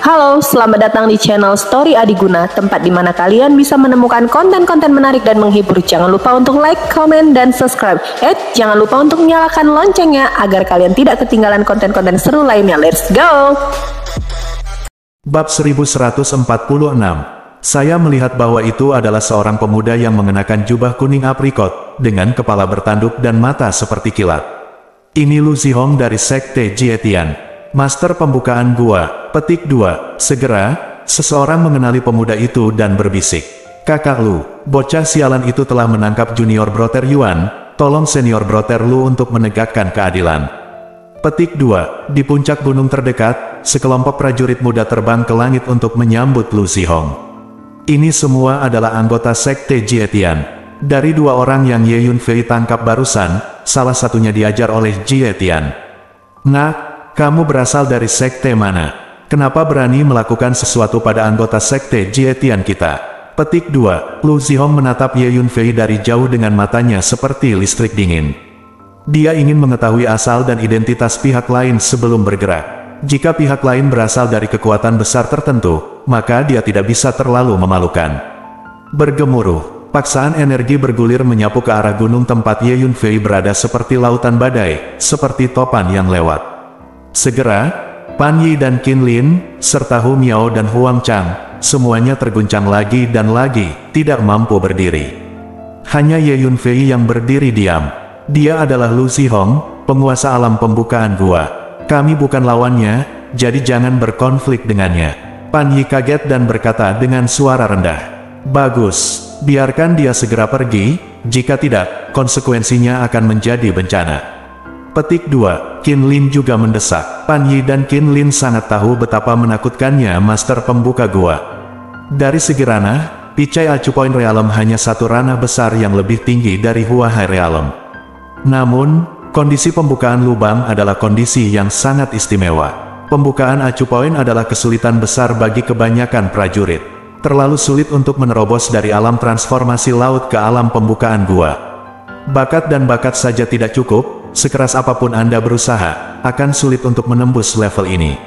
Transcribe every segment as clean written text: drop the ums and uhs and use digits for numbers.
Halo, selamat datang di channel Story Adiguna, tempat di mana kalian bisa menemukan konten-konten menarik dan menghibur. Jangan lupa untuk like, comment, dan subscribe. Jangan lupa untuk nyalakan loncengnya agar kalian tidak ketinggalan konten-konten seru lainnya. Let's go! Bab 1146. Saya melihat bahwa itu adalah seorang pemuda yang mengenakan jubah kuning aprikot, dengan kepala bertanduk dan mata seperti kilat. Ini Lu Zihong dari Sekte Jietian. Master pembukaan gua, petik 2. Segera, seseorang mengenali pemuda itu dan berbisik. Kakak Lu, bocah sialan itu telah menangkap junior Brother Yuan, tolong senior Brother Lu untuk menegakkan keadilan. Petik 2. Di puncak gunung terdekat, sekelompok prajurit muda terbang ke langit untuk menyambut Lu Zihong. Ini semua adalah anggota Sekte Jietian. Dari dua orang yang Ye Yunfei tangkap barusan, salah satunya diajar oleh Jietian. Nak, kamu berasal dari sekte mana? Kenapa berani melakukan sesuatu pada anggota sekte Jietian kita? Petik 2. Lu Zihong menatap Ye Yunfei dari jauh dengan matanya seperti listrik dingin. Dia ingin mengetahui asal dan identitas pihak lain sebelum bergerak. Jika pihak lain berasal dari kekuatan besar tertentu, maka dia tidak bisa terlalu memalukan. Bergemuruh, paksaan energi bergulir menyapu ke arah gunung tempat Ye Yunfei berada seperti lautan badai, seperti topan yang lewat. Segera, Pan Yi dan Qin Lin, serta Hu Miao dan Huang Chang, semuanya terguncang lagi dan lagi, tidak mampu berdiri. Hanya Ye Yunfei yang berdiri diam. Dia adalah Lu Zihong, penguasa alam pembukaan gua. Kami bukan lawannya, jadi jangan berkonflik dengannya. Pan Yi kaget dan berkata dengan suara rendah. Bagus, biarkan dia segera pergi, jika tidak, konsekuensinya akan menjadi bencana. Petik 2. Qin Lin juga mendesak. Pan Yi dan Qin Lin sangat tahu betapa menakutkannya master pembuka gua. Dari segi ranah, Picai Acu Point Realm hanya satu ranah besar yang lebih tinggi dari Huahai Realm. Namun, kondisi pembukaan lubang adalah kondisi yang sangat istimewa. Pembukaan Acu Point adalah kesulitan besar bagi kebanyakan prajurit. Terlalu sulit untuk menerobos dari alam transformasi laut ke alam pembukaan gua. Bakat dan bakat saja tidak cukup. Sekeras apapun Anda berusaha, akan sulit untuk menembus level ini.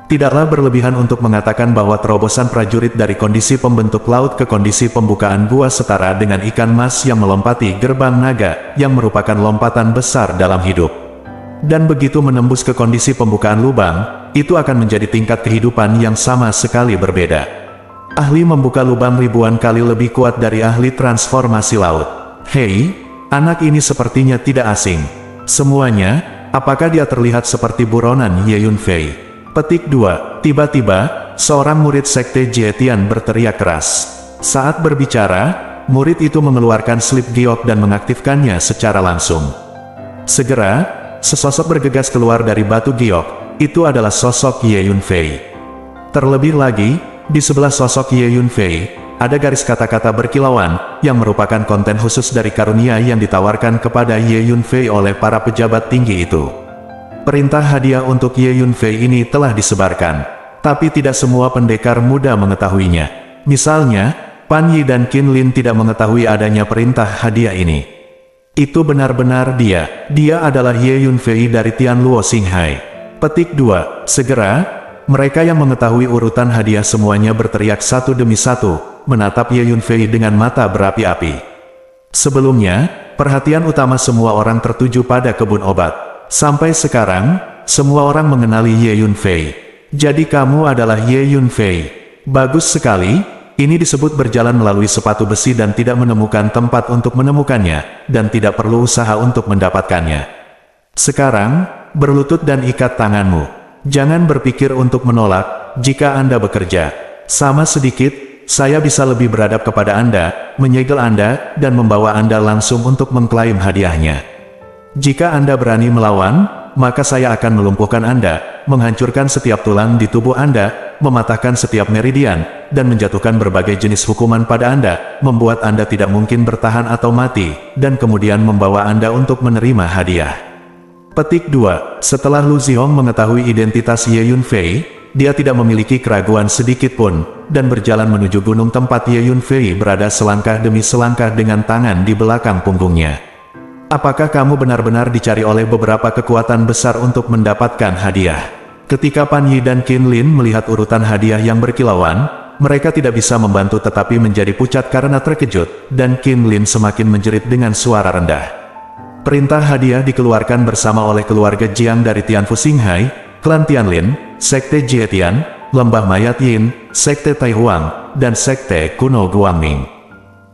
Tidaklah berlebihan untuk mengatakan bahwa terobosan prajurit dari kondisi pembentuk laut ke kondisi pembukaan gua setara dengan ikan mas yang melompati gerbang naga, yang merupakan lompatan besar dalam hidup. Dan begitu menembus ke kondisi pembukaan lubang, itu akan menjadi tingkat kehidupan yang sama sekali berbeda. Ahli membuka lubang ribuan kali lebih kuat dari ahli transformasi laut. Hei, anak ini sepertinya tidak asing. Semuanya, apakah dia terlihat seperti buronan Ye Yunfei? Petik 2. Tiba-tiba, seorang murid sekte Jietian berteriak keras. Saat berbicara, murid itu mengeluarkan slip giok dan mengaktifkannya secara langsung. Segera, sesosok bergegas keluar dari batu giok. Itu adalah sosok Ye Yunfei. Terlebih lagi, di sebelah sosok Ye Yunfei, ada garis kata-kata berkilauan, yang merupakan konten khusus dari karunia yang ditawarkan kepada Ye Yunfei oleh para pejabat tinggi itu. Perintah hadiah untuk Ye Yunfei ini telah disebarkan, tapi tidak semua pendekar muda mengetahuinya. Misalnya, Pan Yi dan Qin Lin tidak mengetahui adanya perintah hadiah ini. Itu benar-benar dia adalah Ye Yunfei dari Tian Luo Xinghai. Petik 2. Segera, mereka yang mengetahui urutan hadiah semuanya berteriak satu demi satu, menatap Ye Yunfei dengan mata berapi-api. Sebelumnya, perhatian utama semua orang tertuju pada kebun obat. Sampai sekarang, semua orang mengenali Ye Yunfei. Jadi kamu adalah Ye Yunfei. Bagus sekali, ini disebut berjalan melalui sepatu besi dan tidak menemukan tempat untuk menemukannya, dan tidak perlu usaha untuk mendapatkannya. Sekarang, berlutut dan ikat tanganmu. Jangan berpikir untuk menolak, jika Anda bekerja. Sama sedikit, saya bisa lebih beradab kepada Anda, menyegel Anda, dan membawa Anda langsung untuk mengklaim hadiahnya. Jika Anda berani melawan, maka saya akan melumpuhkan Anda, menghancurkan setiap tulang di tubuh Anda, mematahkan setiap meridian, dan menjatuhkan berbagai jenis hukuman pada Anda, membuat Anda tidak mungkin bertahan atau mati, dan kemudian membawa Anda untuk menerima hadiah. Petik 2. Setelah Lu Zihong mengetahui identitas Ye Yunfei, dia tidak memiliki keraguan sedikit pun, dan berjalan menuju gunung tempat Ye Yunfei berada selangkah demi selangkah dengan tangan di belakang punggungnya. Apakah kamu benar-benar dicari oleh beberapa kekuatan besar untuk mendapatkan hadiah? Ketika Pan Yi dan Qin Lin melihat urutan hadiah yang berkilauan, mereka tidak bisa membantu tetapi menjadi pucat karena terkejut, dan Qin Lin semakin menjerit dengan suara rendah. Perintah hadiah dikeluarkan bersama oleh keluarga Jiang dari Tianfu Xinghai, klan Tianlin, Sekte Jietian, Lembah Mayat Yin, Sekte Tai Huang, dan Sekte Kuno Guangming.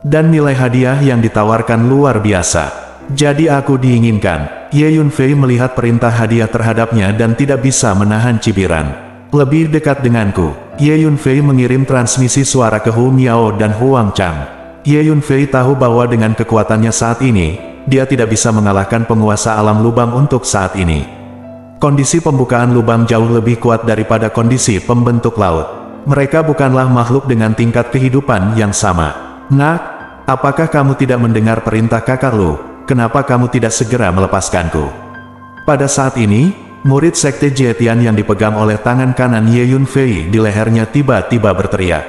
Dan nilai hadiah yang ditawarkan luar biasa. Jadi aku diinginkan. Ye Yunfei melihat perintah hadiah terhadapnya dan tidak bisa menahan cibiran. Lebih dekat denganku. Ye Yunfei mengirim transmisi suara ke Hu Miao dan Huang Chang. Ye Yunfei tahu bahwa dengan kekuatannya saat ini, dia tidak bisa mengalahkan penguasa alam lubang untuk saat ini. Kondisi pembukaan lubang jauh lebih kuat daripada kondisi pembentuk laut. Mereka bukanlah makhluk dengan tingkat kehidupan yang sama. Nak, apakah kamu tidak mendengar perintah kakak lu? Kenapa kamu tidak segera melepaskanku? Pada saat ini, murid Sekte Jietian yang dipegang oleh tangan kanan Ye Yunfei di lehernya tiba-tiba berteriak.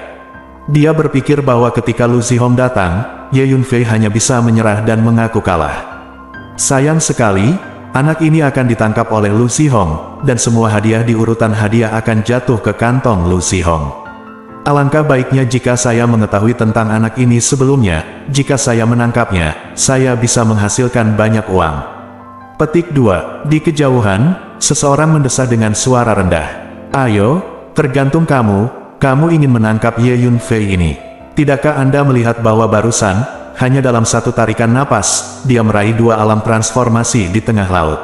Dia berpikir bahwa ketika Lu Zihong datang, Ye Yunfei hanya bisa menyerah dan mengaku kalah. Sayang sekali, anak ini akan ditangkap oleh Lu Zihong, dan semua hadiah di urutan hadiah akan jatuh ke kantong Lu Zihong. Alangkah baiknya jika saya mengetahui tentang anak ini sebelumnya. Jika saya menangkapnya, saya bisa menghasilkan banyak uang. Petik 2. Di kejauhan, seseorang mendesah dengan suara rendah. Ayo, tergantung kamu ingin menangkap Ye Yunfei ini. Tidakkah Anda melihat bahwa barusan, hanya dalam satu tarikan napas, dia meraih 2 alam transformasi di tengah laut?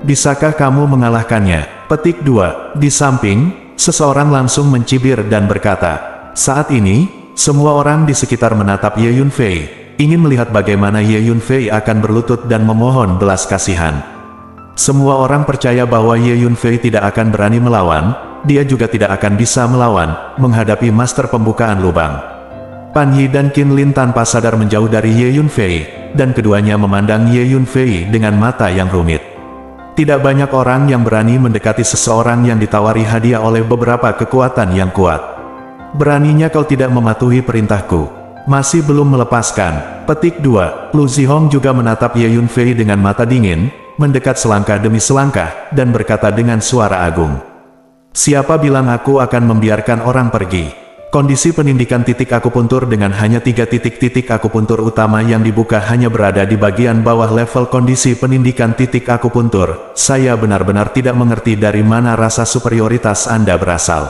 Bisakah kamu mengalahkannya? Petik 2. Di samping, seseorang langsung mencibir dan berkata, saat ini, semua orang di sekitar menatap Ye Yunfei, ingin melihat bagaimana Ye Yunfei akan berlutut dan memohon belas kasihan. Semua orang percaya bahwa Ye Yunfei tidak akan berani melawan, dia juga tidak akan bisa melawan, menghadapi master pembukaan lubang. Pan Yi dan Qin Lin tanpa sadar menjauh dari Ye Yunfei, dan keduanya memandang Ye Yunfei dengan mata yang rumit. Tidak banyak orang yang berani mendekati seseorang yang ditawari hadiah oleh beberapa kekuatan yang kuat. Beraninya kau tidak mematuhi perintahku. Masih belum melepaskan. Petik 2. Lu Zihong juga menatap Ye Yunfei dengan mata dingin, mendekat selangkah demi selangkah, dan berkata dengan suara agung. Siapa bilang aku akan membiarkan orang pergi? Kondisi penindikan titik akupuntur dengan hanya 3 titik akupuntur utama yang dibuka hanya berada di bagian bawah level kondisi penindikan titik akupuntur. Saya benar-benar tidak mengerti dari mana rasa superioritas Anda berasal.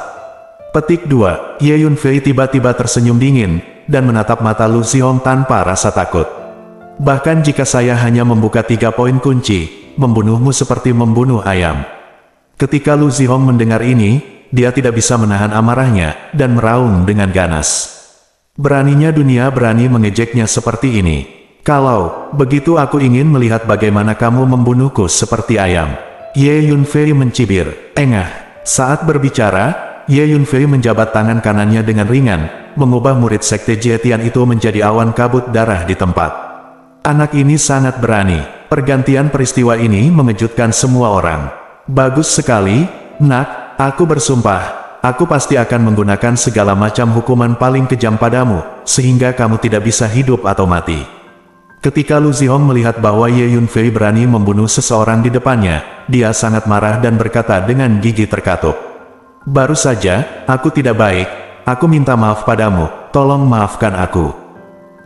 Petik 2. Ye Yunfei tiba-tiba tersenyum dingin, dan menatap mata Lu Zihong tanpa rasa takut. Bahkan jika saya hanya membuka 3 poin kunci, membunuhmu seperti membunuh ayam. Ketika Lu Zihong mendengar ini, dia tidak bisa menahan amarahnya, dan meraung dengan ganas. Beraninya dunia berani mengejeknya seperti ini. Kalau begitu aku ingin melihat bagaimana kamu membunuhku seperti ayam. Ye Yunfei mencibir. Engah. Saat berbicara, Ye Yunfei menjabat tangan kanannya dengan ringan, mengubah murid Sekte Jietian itu menjadi awan kabut darah di tempat. Anak ini sangat berani. Pergantian peristiwa ini mengejutkan semua orang. Bagus sekali, nak. Aku bersumpah, aku pasti akan menggunakan segala macam hukuman paling kejam padamu, sehingga kamu tidak bisa hidup atau mati. Ketika Lu Zihong melihat bahwa Ye Yunfei berani membunuh seseorang di depannya, dia sangat marah dan berkata dengan gigi terkatup. Baru saja, aku tidak baik, aku minta maaf padamu, tolong maafkan aku.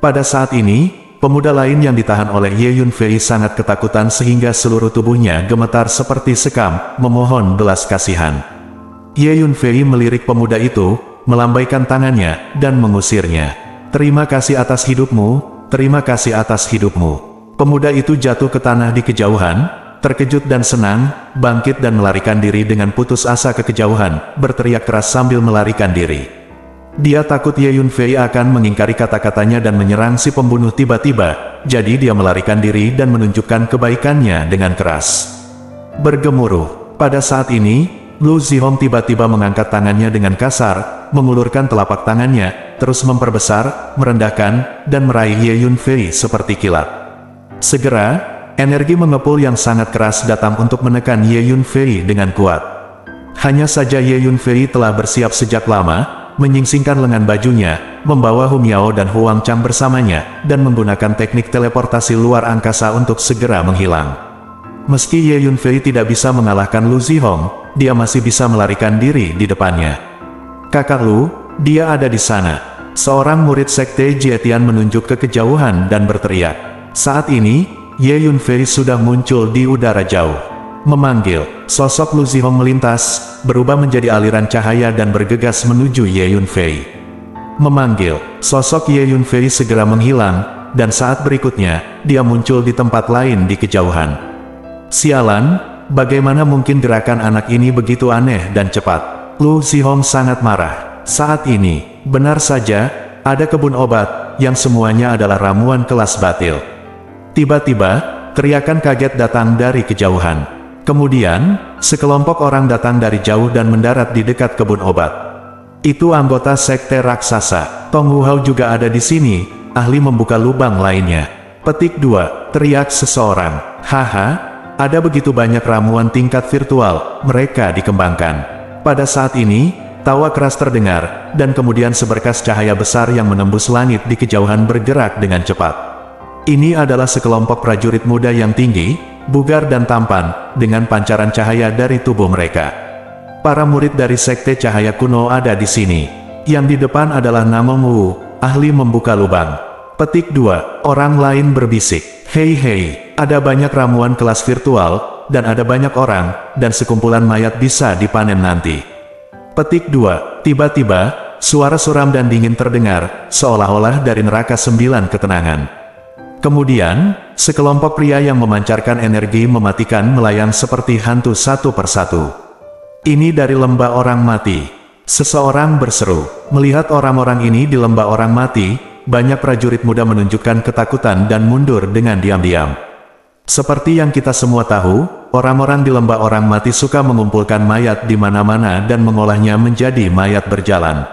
Pada saat ini, pemuda lain yang ditahan oleh Ye Yunfei sangat ketakutan sehingga seluruh tubuhnya gemetar seperti sekam, memohon belas kasihan. Ye Yunfei melirik pemuda itu, melambaikan tangannya, dan mengusirnya. Terima kasih atas hidupmu, terima kasih atas hidupmu. Pemuda itu jatuh ke tanah di kejauhan, terkejut dan senang, bangkit dan melarikan diri dengan putus asa ke kejauhan, berteriak keras sambil melarikan diri. Dia takut Ye Yunfei akan mengingkari kata-katanya dan menyerang si pembunuh tiba-tiba, jadi dia melarikan diri dan menunjukkan kebaikannya dengan keras. Bergemuruh. Pada saat ini, Lu Zihong tiba-tiba mengangkat tangannya dengan kasar, mengulurkan telapak tangannya, terus memperbesar, merendahkan, dan meraih Ye Yunfei seperti kilat. Segera, energi mengepul yang sangat keras datang untuk menekan Ye Yunfei dengan kuat. Hanya saja Ye Yunfei telah bersiap sejak lama, menyingsingkan lengan bajunya, membawa Hu Miao dan Huang Chang bersamanya, dan menggunakan teknik teleportasi luar angkasa untuk segera menghilang. Meski Ye Yunfei tidak bisa mengalahkan Lu Zihong, dia masih bisa melarikan diri di depannya. "Kakak Lu, dia ada di sana." Seorang murid sekte Jietian menunjuk ke kejauhan dan berteriak. Saat ini, Ye Yunfei sudah muncul di udara jauh. Memanggil, sosok Lu Zihong melintas, berubah menjadi aliran cahaya dan bergegas menuju Ye Yunfei. Memanggil, sosok Ye Yunfei segera menghilang, dan saat berikutnya, dia muncul di tempat lain di kejauhan. "Sialan, bagaimana mungkin gerakan anak ini begitu aneh dan cepat?" Lu Zihong sangat marah. Saat ini, benar saja, ada kebun obat, yang semuanya adalah ramuan kelas batil. Tiba-tiba, teriakan kaget datang dari kejauhan. Kemudian, sekelompok orang datang dari jauh dan mendarat di dekat kebun obat. Itu anggota sekte raksasa. Tong Wuhao juga ada di sini, ahli membuka lubang lainnya. Petik 2, teriak seseorang. "Haha. Ada begitu banyak ramuan tingkat virtual, mereka dikembangkan." Pada saat ini, tawa keras terdengar, dan kemudian seberkas cahaya besar yang menembus langit di kejauhan bergerak dengan cepat. Ini adalah sekelompok prajurit muda yang tinggi, bugar dan tampan, dengan pancaran cahaya dari tubuh mereka. Para murid dari sekte cahaya kuno ada di sini. Yang di depan adalah Namong Wu, ahli membuka lubang. Petik 2, orang lain berbisik. "Hei hei, ada banyak ramuan kelas virtual, dan ada banyak orang, dan sekumpulan mayat bisa dipanen nanti." Petik 2, tiba-tiba, suara suram dan dingin terdengar, seolah-olah dari neraka 9 ketenangan. Kemudian, sekelompok pria yang memancarkan energi mematikan melayang seperti hantu satu persatu. "Ini dari lembah orang mati." Seseorang berseru. Melihat orang-orang ini di lembah orang mati, banyak prajurit muda menunjukkan ketakutan dan mundur dengan diam-diam. Seperti yang kita semua tahu, orang-orang di lembah orang mati suka mengumpulkan mayat di mana-mana dan mengolahnya menjadi mayat berjalan.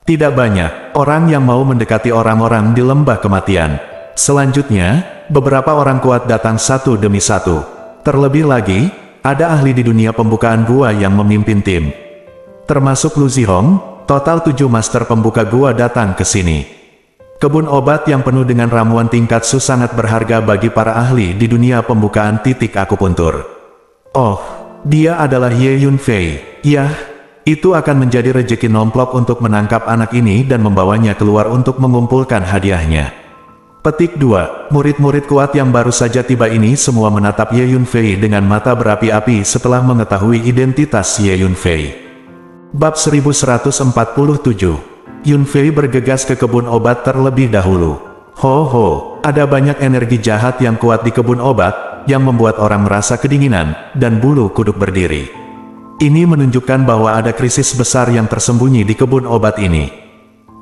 Tidak banyak orang yang mau mendekati orang-orang di lembah kematian. Selanjutnya, beberapa orang kuat datang satu demi satu. Terlebih lagi, ada ahli di dunia pembukaan gua yang memimpin tim. Termasuk Lu Zihong, total 7 master pembuka gua datang ke sini. Kebun obat yang penuh dengan ramuan tingkat Su sangat berharga bagi para ahli di dunia pembukaan titik akupuntur. Oh, dia adalah Ye Yunfei. Yah, itu akan menjadi rejeki nomplok untuk menangkap anak ini dan membawanya keluar untuk mengumpulkan hadiahnya. Petik 2, murid-murid kuat yang baru saja tiba ini semua menatap Ye Yunfei dengan mata berapi-api setelah mengetahui identitas Ye Yunfei. Bab 1147. Yunfei bergegas ke kebun obat terlebih dahulu. Ho ho, ada banyak energi jahat yang kuat di kebun obat, yang membuat orang merasa kedinginan, dan bulu kuduk berdiri. Ini menunjukkan bahwa ada krisis besar yang tersembunyi di kebun obat ini.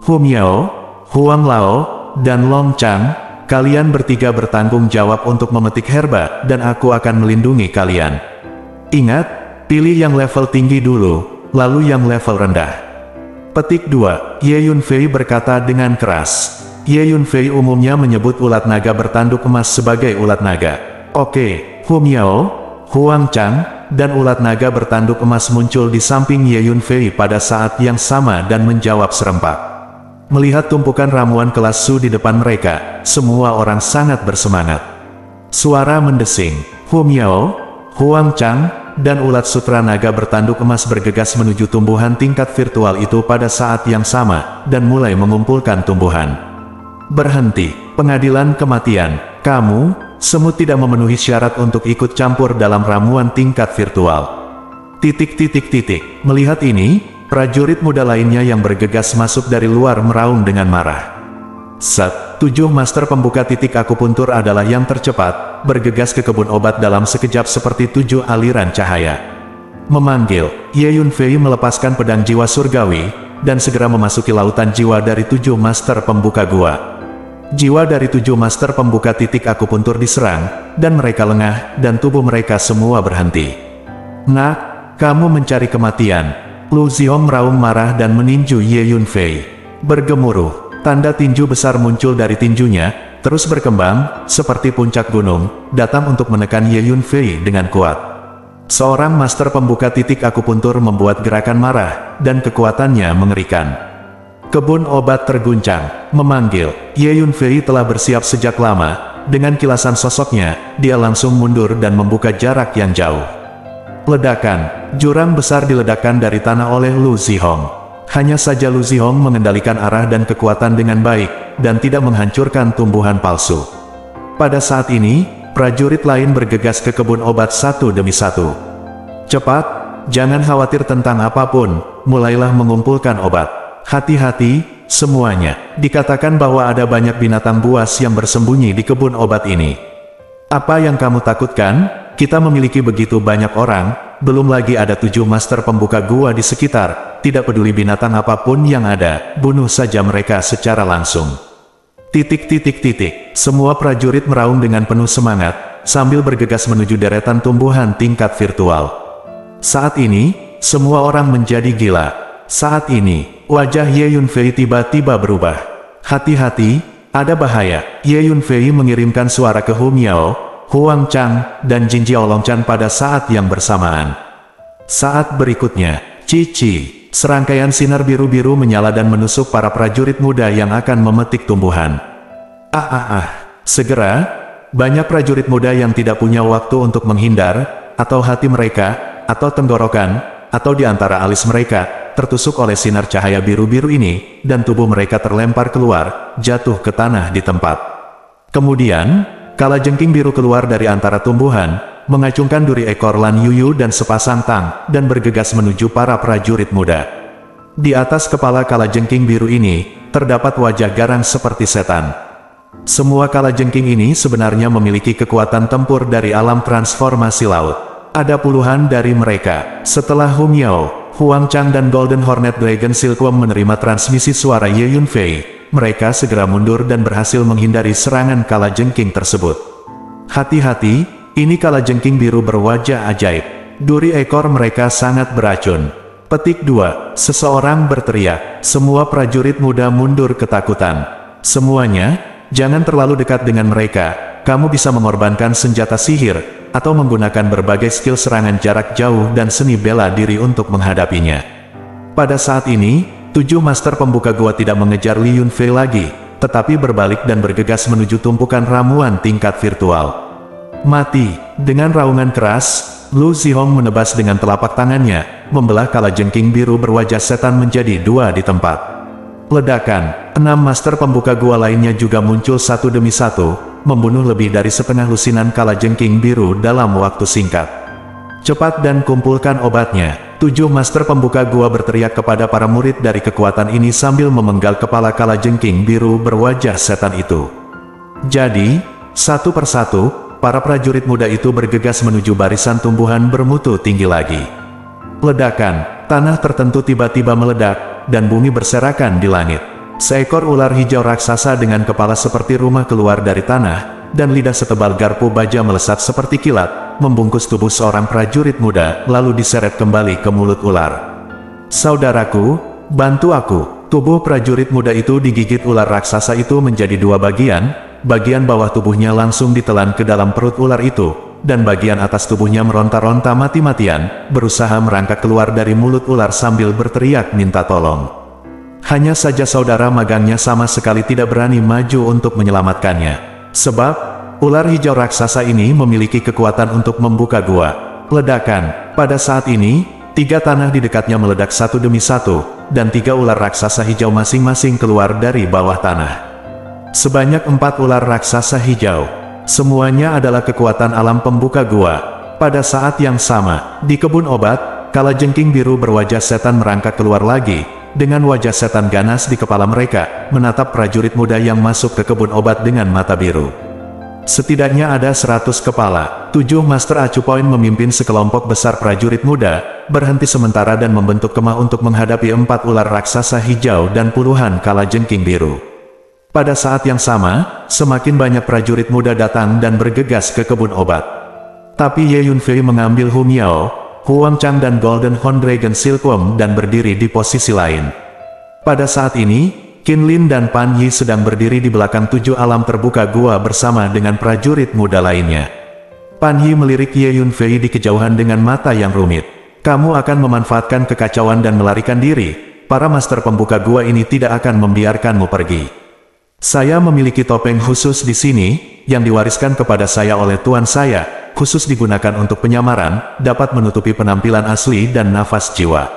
Hu Miao, Huang Lao, dan Long Chang, kalian bertiga bertanggung jawab untuk memetik herba, dan aku akan melindungi kalian. Ingat, pilih yang level tinggi dulu, lalu yang level rendah. Petik 2, Ye Yunfei berkata dengan keras. Ye Yunfei umumnya menyebut ulat naga bertanduk emas sebagai ulat naga. Oke, Hu Miao, Huang Chang, dan ulat naga bertanduk emas muncul di samping Ye Yunfei pada saat yang sama dan menjawab serempak. Melihat tumpukan ramuan kelas Su di depan mereka, semua orang sangat bersemangat. Suara mendesing. Hu Miao, Huang Chang, dan ulat sutra naga bertanduk emas bergegas menuju tumbuhan tingkat virtual itu pada saat yang sama, dan mulai mengumpulkan tumbuhan. Berhenti, pengadilan kematian. Kamu, semut tidak memenuhi syarat untuk ikut campur dalam ramuan tingkat virtual. Melihat ini, prajurit muda lainnya yang bergegas masuk dari luar meraung dengan marah. 7 master pembuka titik akupuntur adalah yang tercepat, bergegas ke kebun obat dalam sekejap seperti 7 aliran cahaya. Memanggil, Ye Yunfei melepaskan pedang jiwa surgawi, dan segera memasuki lautan jiwa dari 7 master pembuka gua. Jiwa dari 7 master pembuka titik akupuntur diserang, dan mereka lengah, dan tubuh mereka semua berhenti. Nak, kamu mencari kematian. Lu Zihong meraung marah dan meninju Ye Yunfei. Bergemuruh. Tanda tinju besar muncul dari tinjunya, terus berkembang, seperti puncak gunung, datang untuk menekan Ye Yunfei dengan kuat. Seorang master pembuka titik akupuntur membuat gerakan marah, dan kekuatannya mengerikan. Kebun obat terguncang, memanggil, Ye Yunfei telah bersiap sejak lama, dengan kilasan sosoknya, dia langsung mundur dan membuka jarak yang jauh. Ledakan, jurang besar diledakkan dari tanah oleh Lu Zihong. Hanya saja Lu Zihong mengendalikan arah dan kekuatan dengan baik, dan tidak menghancurkan tumbuhan palsu. Pada saat ini, prajurit lain bergegas ke kebun obat satu demi satu. Cepat, jangan khawatir tentang apapun, mulailah mengumpulkan obat. Hati-hati, semuanya. Dikatakan bahwa ada banyak binatang buas yang bersembunyi di kebun obat ini. Apa yang kamu takutkan? Kita memiliki begitu banyak orang, belum lagi ada 7 master pembuka gua di sekitar. Tidak peduli binatang apapun yang ada, bunuh saja mereka secara langsung. Semua prajurit meraung dengan penuh semangat, sambil bergegas menuju deretan tumbuhan tingkat virtual. Saat ini, semua orang menjadi gila. Saat ini, wajah Ye Yunfei tiba-tiba berubah. Hati-hati, ada bahaya. Ye Yunfei mengirimkan suara ke Hu Miao, Huang Chang, dan Jin Jiaolongchan pada saat yang bersamaan. Saat berikutnya, Cici. Serangkaian sinar biru-biru menyala dan menusuk para prajurit muda yang akan memetik tumbuhan. Segera, banyak prajurit muda yang tidak punya waktu untuk menghindar, atau hati mereka, atau tenggorokan, atau di antara alis mereka, tertusuk oleh sinar cahaya biru-biru ini, dan tubuh mereka terlempar keluar, jatuh ke tanah di tempat. Kemudian, kalajengking biru keluar dari antara tumbuhan, mengacungkan duri ekor Lan Yuyu dan sepasang tang, dan bergegas menuju para prajurit muda. Di atas kepala kalajengking biru ini, terdapat wajah garang seperti setan. Semua kalajengking ini sebenarnya memiliki kekuatan tempur dari alam transformasi laut. Ada puluhan dari mereka. Setelah Hu Miao, Huang Chang dan Golden Hornet Dragon Silkworm menerima transmisi suara Ye Yunfei, mereka segera mundur dan berhasil menghindari serangan kalajengking tersebut. Hati-hati, ini kalajengking biru berwajah ajaib. Duri ekor mereka sangat beracun. Petik 2. Seseorang berteriak. Semua prajurit muda mundur ketakutan. Semuanya, jangan terlalu dekat dengan mereka. Kamu bisa mengorbankan senjata sihir, atau menggunakan berbagai skill serangan jarak jauh dan seni bela diri untuk menghadapinya. Pada saat ini, 7 master pembuka gua tidak mengejar Li Yunfei lagi, tetapi berbalik dan bergegas menuju tumpukan ramuan tingkat virtual. Mati! Dengan raungan keras, Lu Zihong menebas dengan telapak tangannya, membelah kalajengking biru berwajah setan menjadi 2 di tempat. Ledakan, 6 master pembuka gua lainnya juga muncul satu demi satu, membunuh lebih dari setengah lusinan kalajengking biru dalam waktu singkat. Cepat dan kumpulkan obatnya. 7 master pembuka gua berteriak kepada para murid dari kekuatan ini sambil memenggal kepala kalajengking biru berwajah setan itu. Jadi, satu persatu, para prajurit muda itu bergegas menuju barisan tumbuhan bermutu tinggi lagi. Ledakan, tanah tertentu tiba-tiba meledak, dan bumi berserakan di langit. Seekor ular hijau raksasa dengan kepala seperti rumah keluar dari tanah, dan lidah setebal garpu baja melesat seperti kilat, membungkus tubuh seorang prajurit muda, lalu diseret kembali ke mulut ular. Saudaraku, bantu aku. Tubuh prajurit muda itu digigit ular raksasa itu menjadi 2 bagian. Bagian bawah tubuhnya langsung ditelan ke dalam perut ular itu, dan bagian atas tubuhnya meronta-ronta mati-matian, berusaha merangkak keluar dari mulut ular sambil berteriak minta tolong. Hanya saja saudara magangnya sama sekali tidak berani maju untuk menyelamatkannya. Sebab, ular hijau raksasa ini memiliki kekuatan untuk membuka gua. Ledakan, pada saat ini, 3 tanah di dekatnya meledak satu demi satu, dan 3 ular raksasa hijau masing-masing keluar dari bawah tanah. Sebanyak 4 ular raksasa hijau. Semuanya adalah kekuatan alam pembuka gua. Pada saat yang sama, di kebun obat, kalajengking biru berwajah setan merangkak keluar lagi, dengan wajah setan ganas di kepala mereka, menatap prajurit muda yang masuk ke kebun obat dengan mata biru. Setidaknya ada 100 kepala. 7 master acu poin memimpin sekelompok besar prajurit muda, berhenti sementara dan membentuk kemah untuk menghadapi 4 ular raksasa hijau dan puluhan kalajengking biru. Pada saat yang sama, semakin banyak prajurit muda datang dan bergegas ke kebun obat. Tapi Ye Yunfei mengambil Hu Miao, Huang Chang dan Golden Horn Dragon Silkworm dan berdiri di posisi lain. Pada saat ini, Qin Lin dan Pan Yi sedang berdiri di belakang 7 alam terbuka gua bersama dengan prajurit muda lainnya. Pan Yi melirik Ye Yunfei di kejauhan dengan mata yang rumit. Kamu akan memanfaatkan kekacauan dan melarikan diri. Para master pembuka gua ini tidak akan membiarkanmu pergi. Saya memiliki topeng khusus di sini, yang diwariskan kepada saya oleh tuan saya, khusus digunakan untuk penyamaran, dapat menutupi penampilan asli dan nafas jiwa.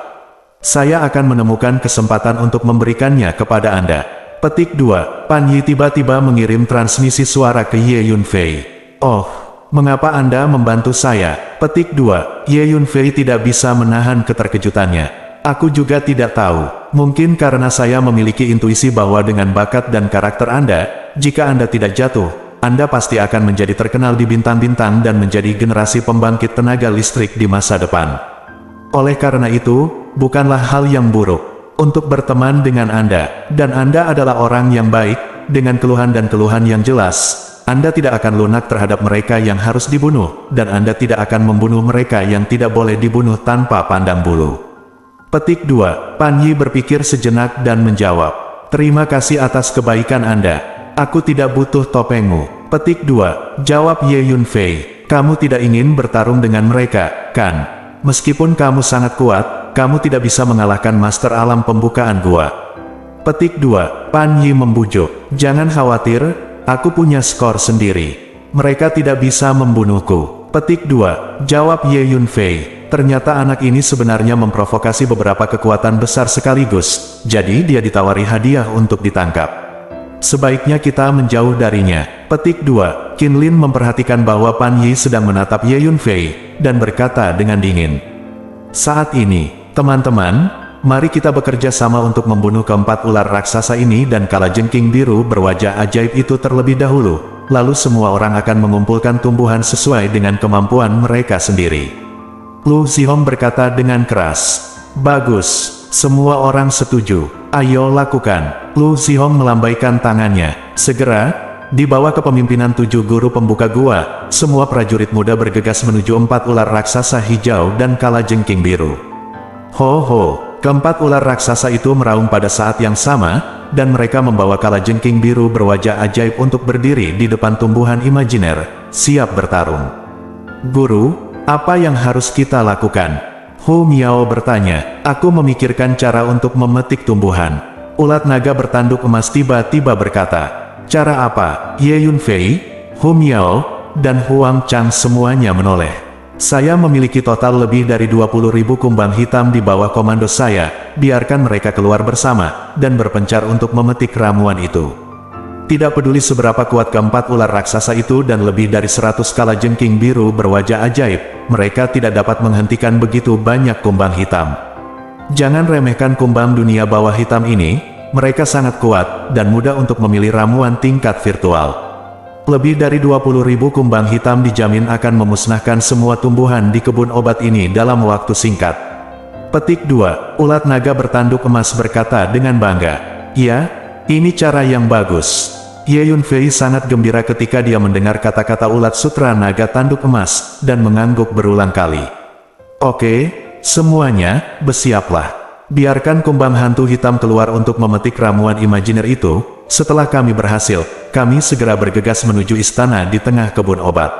Saya akan menemukan kesempatan untuk memberikannya kepada Anda. Petik 2. Pan Yi tiba-tiba mengirim transmisi suara ke Ye Yunfei. Oh, mengapa Anda membantu saya? Petik 2. Ye Yunfei tidak bisa menahan keterkejutannya. Aku juga tidak tahu. Mungkin karena saya memiliki intuisi bahwa dengan bakat dan karakter Anda, jika Anda tidak jatuh, Anda pasti akan menjadi terkenal di bintang-bintang dan menjadi generasi pembangkit tenaga listrik di masa depan. Oleh karena itu, bukanlah hal yang buruk untuk berteman dengan Anda, dan Anda adalah orang yang baik, dengan keluhan dan keluhan yang jelas. Anda tidak akan lunak terhadap mereka yang harus dibunuh, dan Anda tidak akan membunuh mereka yang tidak boleh dibunuh tanpa pandang bulu. Petik 2. Pan Yi berpikir sejenak dan menjawab, terima kasih atas kebaikan Anda. Aku tidak butuh topengmu. Petik 2. Jawab Ye Yunfei, kamu tidak ingin bertarung dengan mereka, kan? Meskipun kamu sangat kuat, kamu tidak bisa mengalahkan master alam pembukaan gua. Petik 2. Pan Yi membujuk, jangan khawatir, aku punya skor sendiri. Mereka tidak bisa membunuhku. Petik 2. Jawab Ye Yunfei, ternyata anak ini sebenarnya memprovokasi beberapa kekuatan besar sekaligus, jadi dia ditawari hadiah untuk ditangkap. Sebaiknya kita menjauh darinya. Petik 2. Qin Lin memperhatikan bahwa Pan Yi sedang menatap Ye Yunfei, dan berkata dengan dingin, saat ini, teman-teman, mari kita bekerja sama untuk membunuh keempat ular raksasa ini dan kalajengking biru berwajah ajaib itu terlebih dahulu, lalu semua orang akan mengumpulkan tumbuhan sesuai dengan kemampuan mereka sendiri. Lu Zihong berkata dengan keras. Bagus, semua orang setuju. Ayo lakukan. Lu Zihong melambaikan tangannya. Segera, di bawah kepemimpinan 7 guru pembuka gua, semua prajurit muda bergegas menuju 4 ular raksasa hijau dan kalajengking biru. Ho ho, keempat ular raksasa itu meraung pada saat yang sama, dan mereka membawa kalajengking biru berwajah ajaib untuk berdiri di depan tumbuhan imajiner, siap bertarung. Guru, apa yang harus kita lakukan? Hu Miao bertanya. Aku memikirkan cara untuk memetik tumbuhan. Ulat naga bertanduk emas tiba-tiba berkata. Cara apa? Ye Yunfei, Hu Miao, dan Huang Chang semuanya menoleh. Saya memiliki total lebih dari 20.000 kumbang hitam di bawah komando saya. Biarkan mereka keluar bersama, dan berpencar untuk memetik ramuan itu. Tidak peduli seberapa kuat keempat ular raksasa itu dan lebih dari 100 kalajengking biru berwajah ajaib, mereka tidak dapat menghentikan begitu banyak kumbang hitam. Jangan remehkan kumbang dunia bawah hitam ini, mereka sangat kuat dan mudah untuk memilih ramuan tingkat virtual. Lebih dari 20.000 kumbang hitam dijamin akan memusnahkan semua tumbuhan di kebun obat ini dalam waktu singkat. Petik 2. Ulat naga bertanduk emas berkata dengan bangga. Ya, ini cara yang bagus. Ye Yunfei sangat gembira ketika dia mendengar kata-kata ulat sutra naga tanduk emas, dan mengangguk berulang kali. Oke, semuanya, bersiaplah. Biarkan kumbang hantu hitam keluar untuk memetik ramuan imajiner itu. Setelah kami berhasil, kami segera bergegas menuju istana di tengah kebun obat.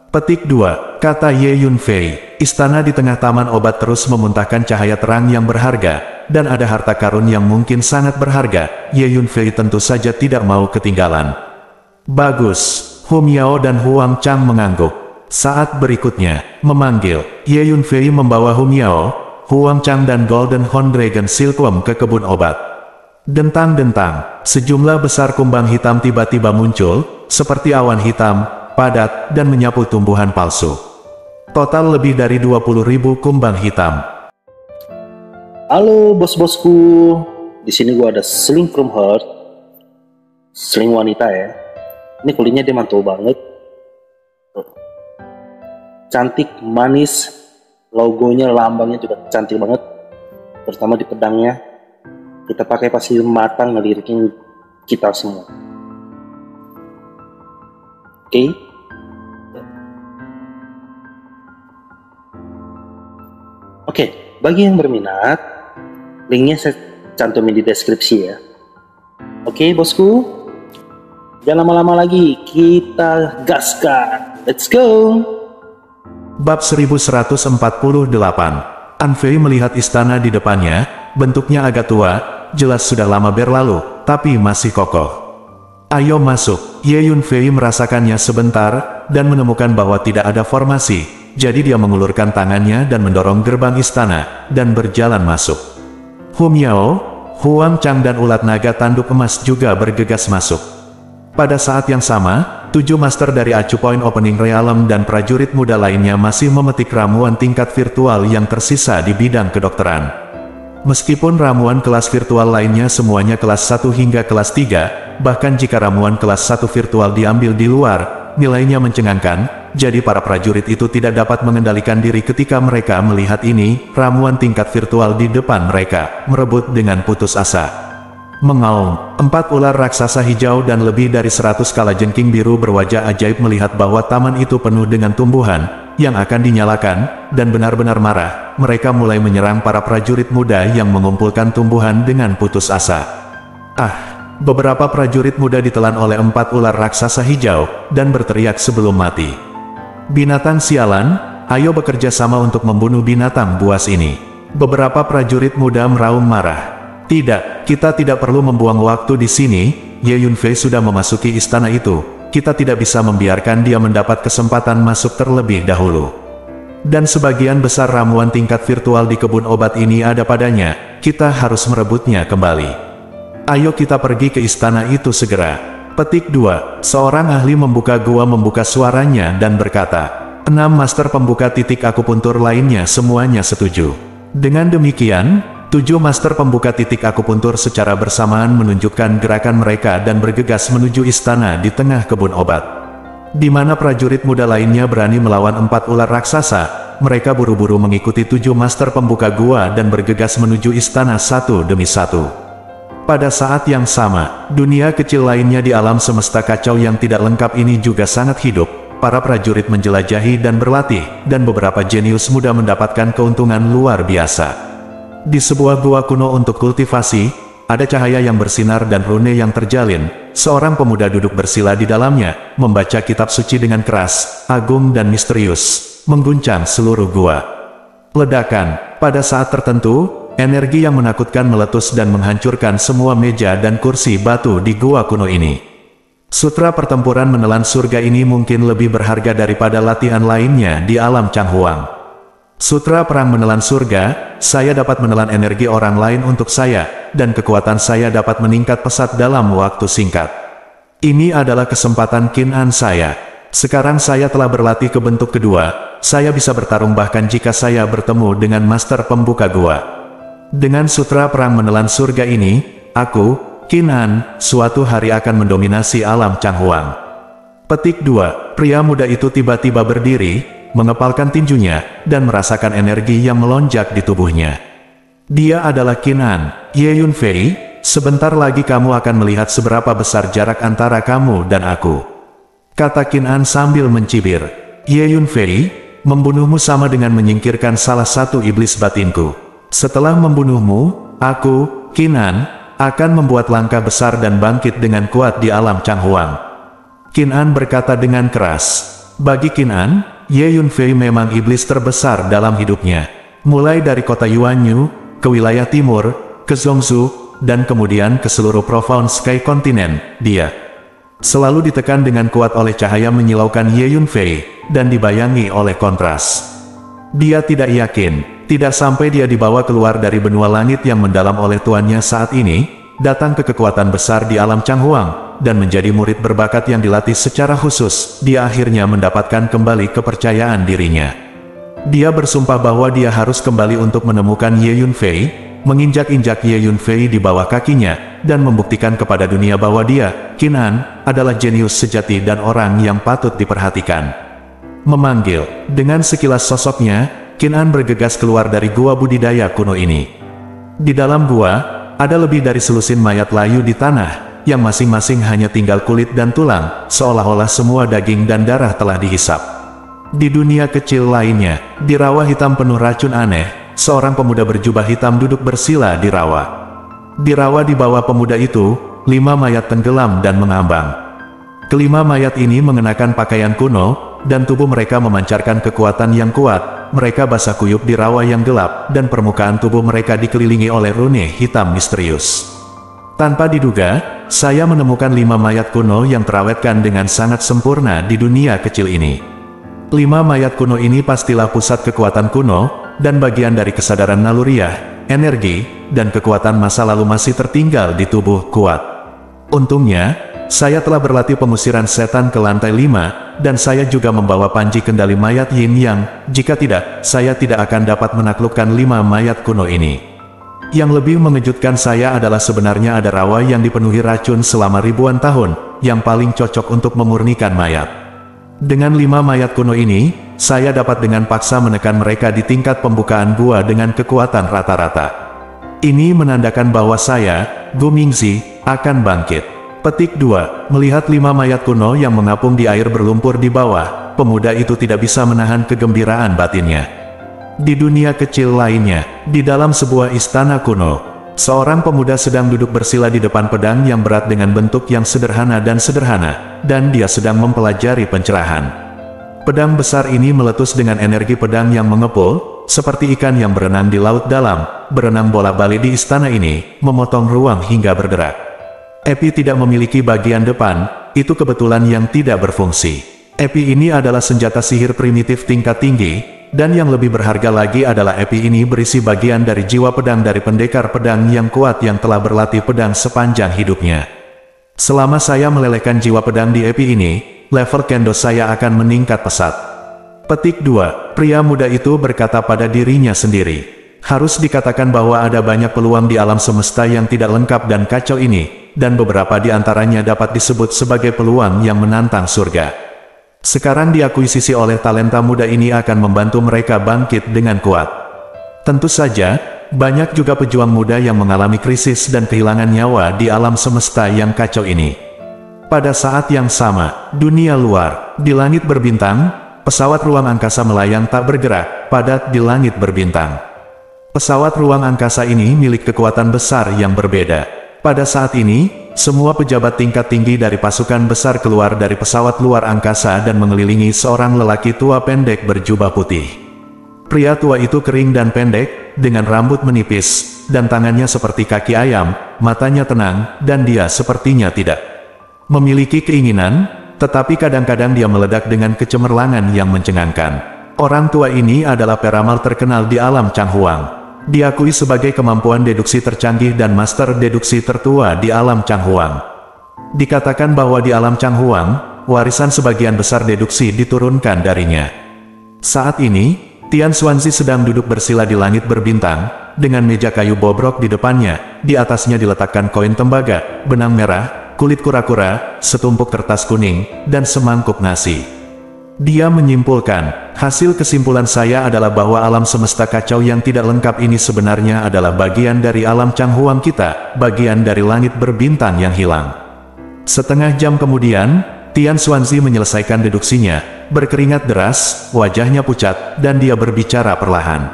Petik 2, kata Ye Yunfei, istana di tengah taman obat terus memuntahkan cahaya terang yang berharga, dan ada harta karun yang mungkin sangat berharga. Ye Yunfei tentu saja tidak mau ketinggalan. Bagus, Hu Miao dan Huang Chang mengangguk. Saat berikutnya, memanggil, Ye Yunfei membawa Hu Miao, Huang Chang dan Golden Horn Dragon Silkworm ke kebun obat. Dentang-dentang, sejumlah besar kumbang hitam tiba-tiba muncul, seperti awan hitam, padat, dan menyapu tumbuhan palsu. Total lebih dari 20.000 kumbang hitam. Halo bos-bosku, di sini gua ada Sling from Heart, Sling wanita ya. Ini kulitnya dia mantul banget, cantik, manis, logonya, lambangnya juga cantik banget, terutama di pedangnya. Kita pakai pasti matang ngelirikin kita semua. Oke. Oke, bagi yang berminat, linknya saya cantumin di deskripsi ya. Oke bosku, jangan lama-lama lagi, kita gaskan. Let's go. Bab 1148. Anfei melihat istana di depannya, bentuknya agak tua, jelas sudah lama berlalu, tapi masih kokoh. Ayo masuk. Ye Yunfei merasakannya sebentar, dan menemukan bahwa tidak ada formasi. Jadi dia mengulurkan tangannya dan mendorong gerbang istana, dan berjalan masuk. Hu Miao, Huang Chang dan ulat naga tanduk emas juga bergegas masuk. Pada saat yang sama, 7 master dari Acu Point Opening Realm dan prajurit muda lainnya masih memetik ramuan tingkat virtual yang tersisa di bidang kedokteran. Meskipun ramuan kelas virtual lainnya semuanya kelas 1 hingga kelas 3, bahkan jika ramuan kelas 1 virtual diambil di luar, nilainya mencengangkan, jadi para prajurit itu tidak dapat mengendalikan diri ketika mereka melihat ini, ramuan tingkat virtual di depan mereka, merebut dengan putus asa. Mengaum, 4 ular raksasa hijau dan lebih dari 100 kalajengking biru berwajah ajaib melihat bahwa taman itu penuh dengan tumbuhan yang akan dinyalakan, dan benar-benar marah. Mereka mulai menyerang para prajurit muda yang mengumpulkan tumbuhan dengan putus asa. Beberapa prajurit muda ditelan oleh 4 ular raksasa hijau, dan berteriak sebelum mati. Binatang sialan, ayo bekerja sama untuk membunuh binatang buas ini. Beberapa prajurit muda meraung marah. Tidak, kita tidak perlu membuang waktu di sini. Ye Yunfei sudah memasuki istana itu. Kita tidak bisa membiarkan dia mendapat kesempatan masuk terlebih dahulu. Dan sebagian besar ramuan tingkat virtual di kebun obat ini ada padanya, kita harus merebutnya kembali. Ayo kita pergi ke istana itu segera. Petik 2. Seorang ahli membuka gua membuka suaranya dan berkata, 6 master pembuka titik akupuntur lainnya semuanya setuju. Dengan demikian, 7 master pembuka titik akupuntur secara bersamaan menunjukkan gerakan mereka dan bergegas menuju istana di tengah kebun obat. Di mana prajurit muda lainnya berani melawan 4 ular raksasa, mereka buru-buru mengikuti 7 master pembuka gua dan bergegas menuju istana satu demi satu. Pada saat yang sama, dunia kecil lainnya di alam semesta kacau yang tidak lengkap ini juga sangat hidup. Para prajurit menjelajahi dan berlatih, dan beberapa jenius muda mendapatkan keuntungan luar biasa. Di sebuah gua kuno untuk kultivasi, ada cahaya yang bersinar dan rune yang terjalin. Seorang pemuda duduk bersila di dalamnya, membaca kitab suci dengan keras, agung dan misterius, mengguncang seluruh gua. Ledakan, pada saat tertentu, energi yang menakutkan meletus dan menghancurkan semua meja dan kursi batu di gua kuno ini. Sutra pertempuran menelan surga ini mungkin lebih berharga daripada latihan lainnya di alam Changhuang. Sutra perang menelan surga, saya dapat menelan energi orang lain untuk saya, dan kekuatan saya dapat meningkat pesat dalam waktu singkat. Ini adalah kesempatan Qin An saya. Sekarang saya telah berlatih ke bentuk kedua, saya bisa bertarung bahkan jika saya bertemu dengan master pembuka gua. Dengan sutra perang menelan surga ini, aku, Qin An, suatu hari akan mendominasi alam Changhuang. Petik 2. Pria muda itu tiba-tiba berdiri, mengepalkan tinjunya, dan merasakan energi yang melonjak di tubuhnya. Dia adalah Qin An. Ye Yunfei, sebentar lagi kamu akan melihat seberapa besar jarak antara kamu dan aku. Kata Qin An sambil mencibir. Ye Yunfei, membunuhmu sama dengan menyingkirkan salah satu iblis batinku. Setelah membunuhmu, aku, Qin An, akan membuat langkah besar dan bangkit dengan kuat di alam Changhuang. Qin An berkata dengan keras. Bagi Qin An, Ye Yunfei memang iblis terbesar dalam hidupnya. Mulai dari kota Yuanyu, ke wilayah timur, ke Zhongzhou, dan kemudian ke seluruh Profound Sky kontinen, dia selalu ditekan dengan kuat oleh cahaya menyilaukan Ye Yunfei, dan dibayangi oleh kontras. Dia tidak yakin, tidak sampai dia dibawa keluar dari benua langit yang mendalam oleh tuannya saat ini, datang ke kekuatan besar di alam Changhuang, dan menjadi murid berbakat yang dilatih secara khusus, dia akhirnya mendapatkan kembali kepercayaan dirinya. Dia bersumpah bahwa dia harus kembali untuk menemukan Ye Yunfei, menginjak-injak Ye Yunfei di bawah kakinya, dan membuktikan kepada dunia bahwa dia, Qin An, adalah jenius sejati dan orang yang patut diperhatikan. Memanggil, dengan sekilas sosoknya, Qin An bergegas keluar dari gua budidaya kuno ini. Di dalam gua, ada lebih dari selusin mayat layu di tanah, yang masing-masing hanya tinggal kulit dan tulang, seolah-olah semua daging dan darah telah dihisap. Di dunia kecil lainnya, di rawa hitam penuh racun aneh, seorang pemuda berjubah hitam duduk bersila di rawa. Di rawa di bawah pemuda itu, 5 mayat tenggelam dan mengambang. Kelima mayat ini mengenakan pakaian kuno, dan tubuh mereka memancarkan kekuatan yang kuat. Mereka basah kuyup di rawa yang gelap, dan permukaan tubuh mereka dikelilingi oleh rune hitam misterius. Tanpa diduga, saya menemukan 5 mayat kuno yang terawetkan dengan sangat sempurna di dunia kecil ini. 5 mayat kuno ini pastilah pusat kekuatan kuno, dan bagian dari kesadaran naluriah, energi, dan kekuatan masa lalu masih tertinggal di tubuh kuat. Untungnya, saya telah berlatih pengusiran setan ke lantai 5, dan saya juga membawa panji kendali mayat Yin Yang. Jika tidak, saya tidak akan dapat menaklukkan 5 mayat kuno ini. Yang lebih mengejutkan saya adalah sebenarnya ada rawa yang dipenuhi racun selama ribuan tahun, yang paling cocok untuk memurnikan mayat. Dengan 5 mayat kuno ini, saya dapat dengan paksa menekan mereka di tingkat pembukaan gua dengan kekuatan rata-rata. Ini menandakan bahwa saya, Gu Mingzi, akan bangkit. Petik 2. Melihat 5 mayat kuno yang mengapung di air berlumpur di bawah, pemuda itu tidak bisa menahan kegembiraan batinnya. Di dunia kecil lainnya, di dalam sebuah istana kuno, seorang pemuda sedang duduk bersila di depan pedang yang berat dengan bentuk yang sederhana, dan dia sedang mempelajari pencerahan. Pedang besar ini meletus dengan energi pedang yang mengepul, seperti ikan yang berenang di laut dalam, berenang bolak-balik di istana ini, memotong ruang hingga bergerak. Epi tidak memiliki bagian depan, itu kebetulan yang tidak berfungsi. Epi ini adalah senjata sihir primitif tingkat tinggi, dan yang lebih berharga lagi adalah epi ini berisi bagian dari jiwa pedang dari pendekar pedang yang kuat yang telah berlatih pedang sepanjang hidupnya. Selama saya melelehkan jiwa pedang di epi ini, level kendo saya akan meningkat pesat. Petik 2. Pria muda itu berkata pada dirinya sendiri. Harus dikatakan bahwa ada banyak peluang di alam semesta yang tidak lengkap dan kacau ini, dan beberapa di antaranya dapat disebut sebagai peluang yang menantang surga. Sekarang diakuisisi oleh talenta muda ini akan membantu mereka bangkit dengan kuat. Tentu saja, banyak juga pejuang muda yang mengalami krisis dan kehilangan nyawa di alam semesta yang kacau ini. Pada saat yang sama, dunia luar, di langit berbintang, pesawat ruang angkasa melayang tak bergerak, padat di langit berbintang. Pesawat ruang angkasa ini milik kekuatan besar yang berbeda. Pada saat ini, semua pejabat tingkat tinggi dari pasukan besar keluar dari pesawat luar angkasa dan mengelilingi seorang lelaki tua pendek berjubah putih. Pria tua itu kering dan pendek, dengan rambut menipis, dan tangannya seperti kaki ayam, matanya tenang, dan dia sepertinya tidak memiliki keinginan, tetapi kadang-kadang dia meledak dengan kecemerlangan yang mencengangkan. Orang tua ini adalah peramal terkenal di alam Changhuang. Diakui sebagai kemampuan deduksi tercanggih dan master deduksi tertua di alam Changhuang. Dikatakan bahwa di alam Changhuang, warisan sebagian besar deduksi diturunkan darinya. Saat ini, Tian Xuanzi sedang duduk bersila di langit berbintang, dengan meja kayu bobrok di depannya, di atasnya diletakkan koin tembaga, benang merah, kulit kura-kura, setumpuk kertas kuning, dan semangkuk nasi. Dia menyimpulkan, hasil kesimpulan saya adalah bahwa alam semesta kacau yang tidak lengkap ini sebenarnya adalah bagian dari alam Changhuang kita, bagian dari langit berbintang yang hilang. Setengah jam kemudian, Tian Xuanzi menyelesaikan deduksinya, berkeringat deras, wajahnya pucat, dan dia berbicara perlahan.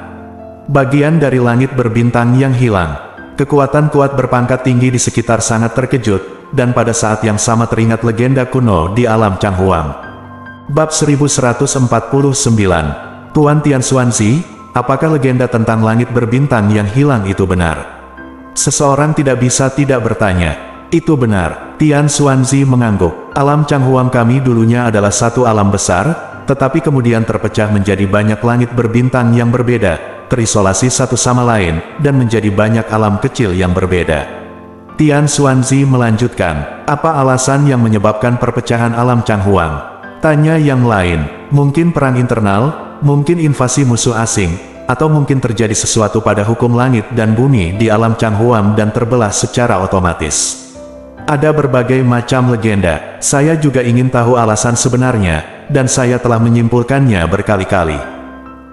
Bagian dari langit berbintang yang hilang. Kekuatan kuat berpangkat tinggi di sekitar sangat terkejut, dan pada saat yang sama teringat legenda kuno di alam Changhuang. Bab 1149. Tuan Tian Xuanzi, apakah legenda tentang langit berbintang yang hilang itu benar? Seseorang tidak bisa tidak bertanya. Itu benar. Tian Xuanzi mengangguk. Alam Changhuang kami dulunya adalah satu alam besar, tetapi kemudian terpecah menjadi banyak langit berbintang yang berbeda, terisolasi satu sama lain, dan menjadi banyak alam kecil yang berbeda. Tian Xuanzi melanjutkan, apa alasan yang menyebabkan perpecahan alam Changhuang? Tanya yang lain, mungkin perang internal, mungkin invasi musuh asing, atau mungkin terjadi sesuatu pada hukum langit dan bumi di alam Changhuang dan terbelah secara otomatis. Ada berbagai macam legenda, saya juga ingin tahu alasan sebenarnya, dan saya telah menyimpulkannya berkali-kali.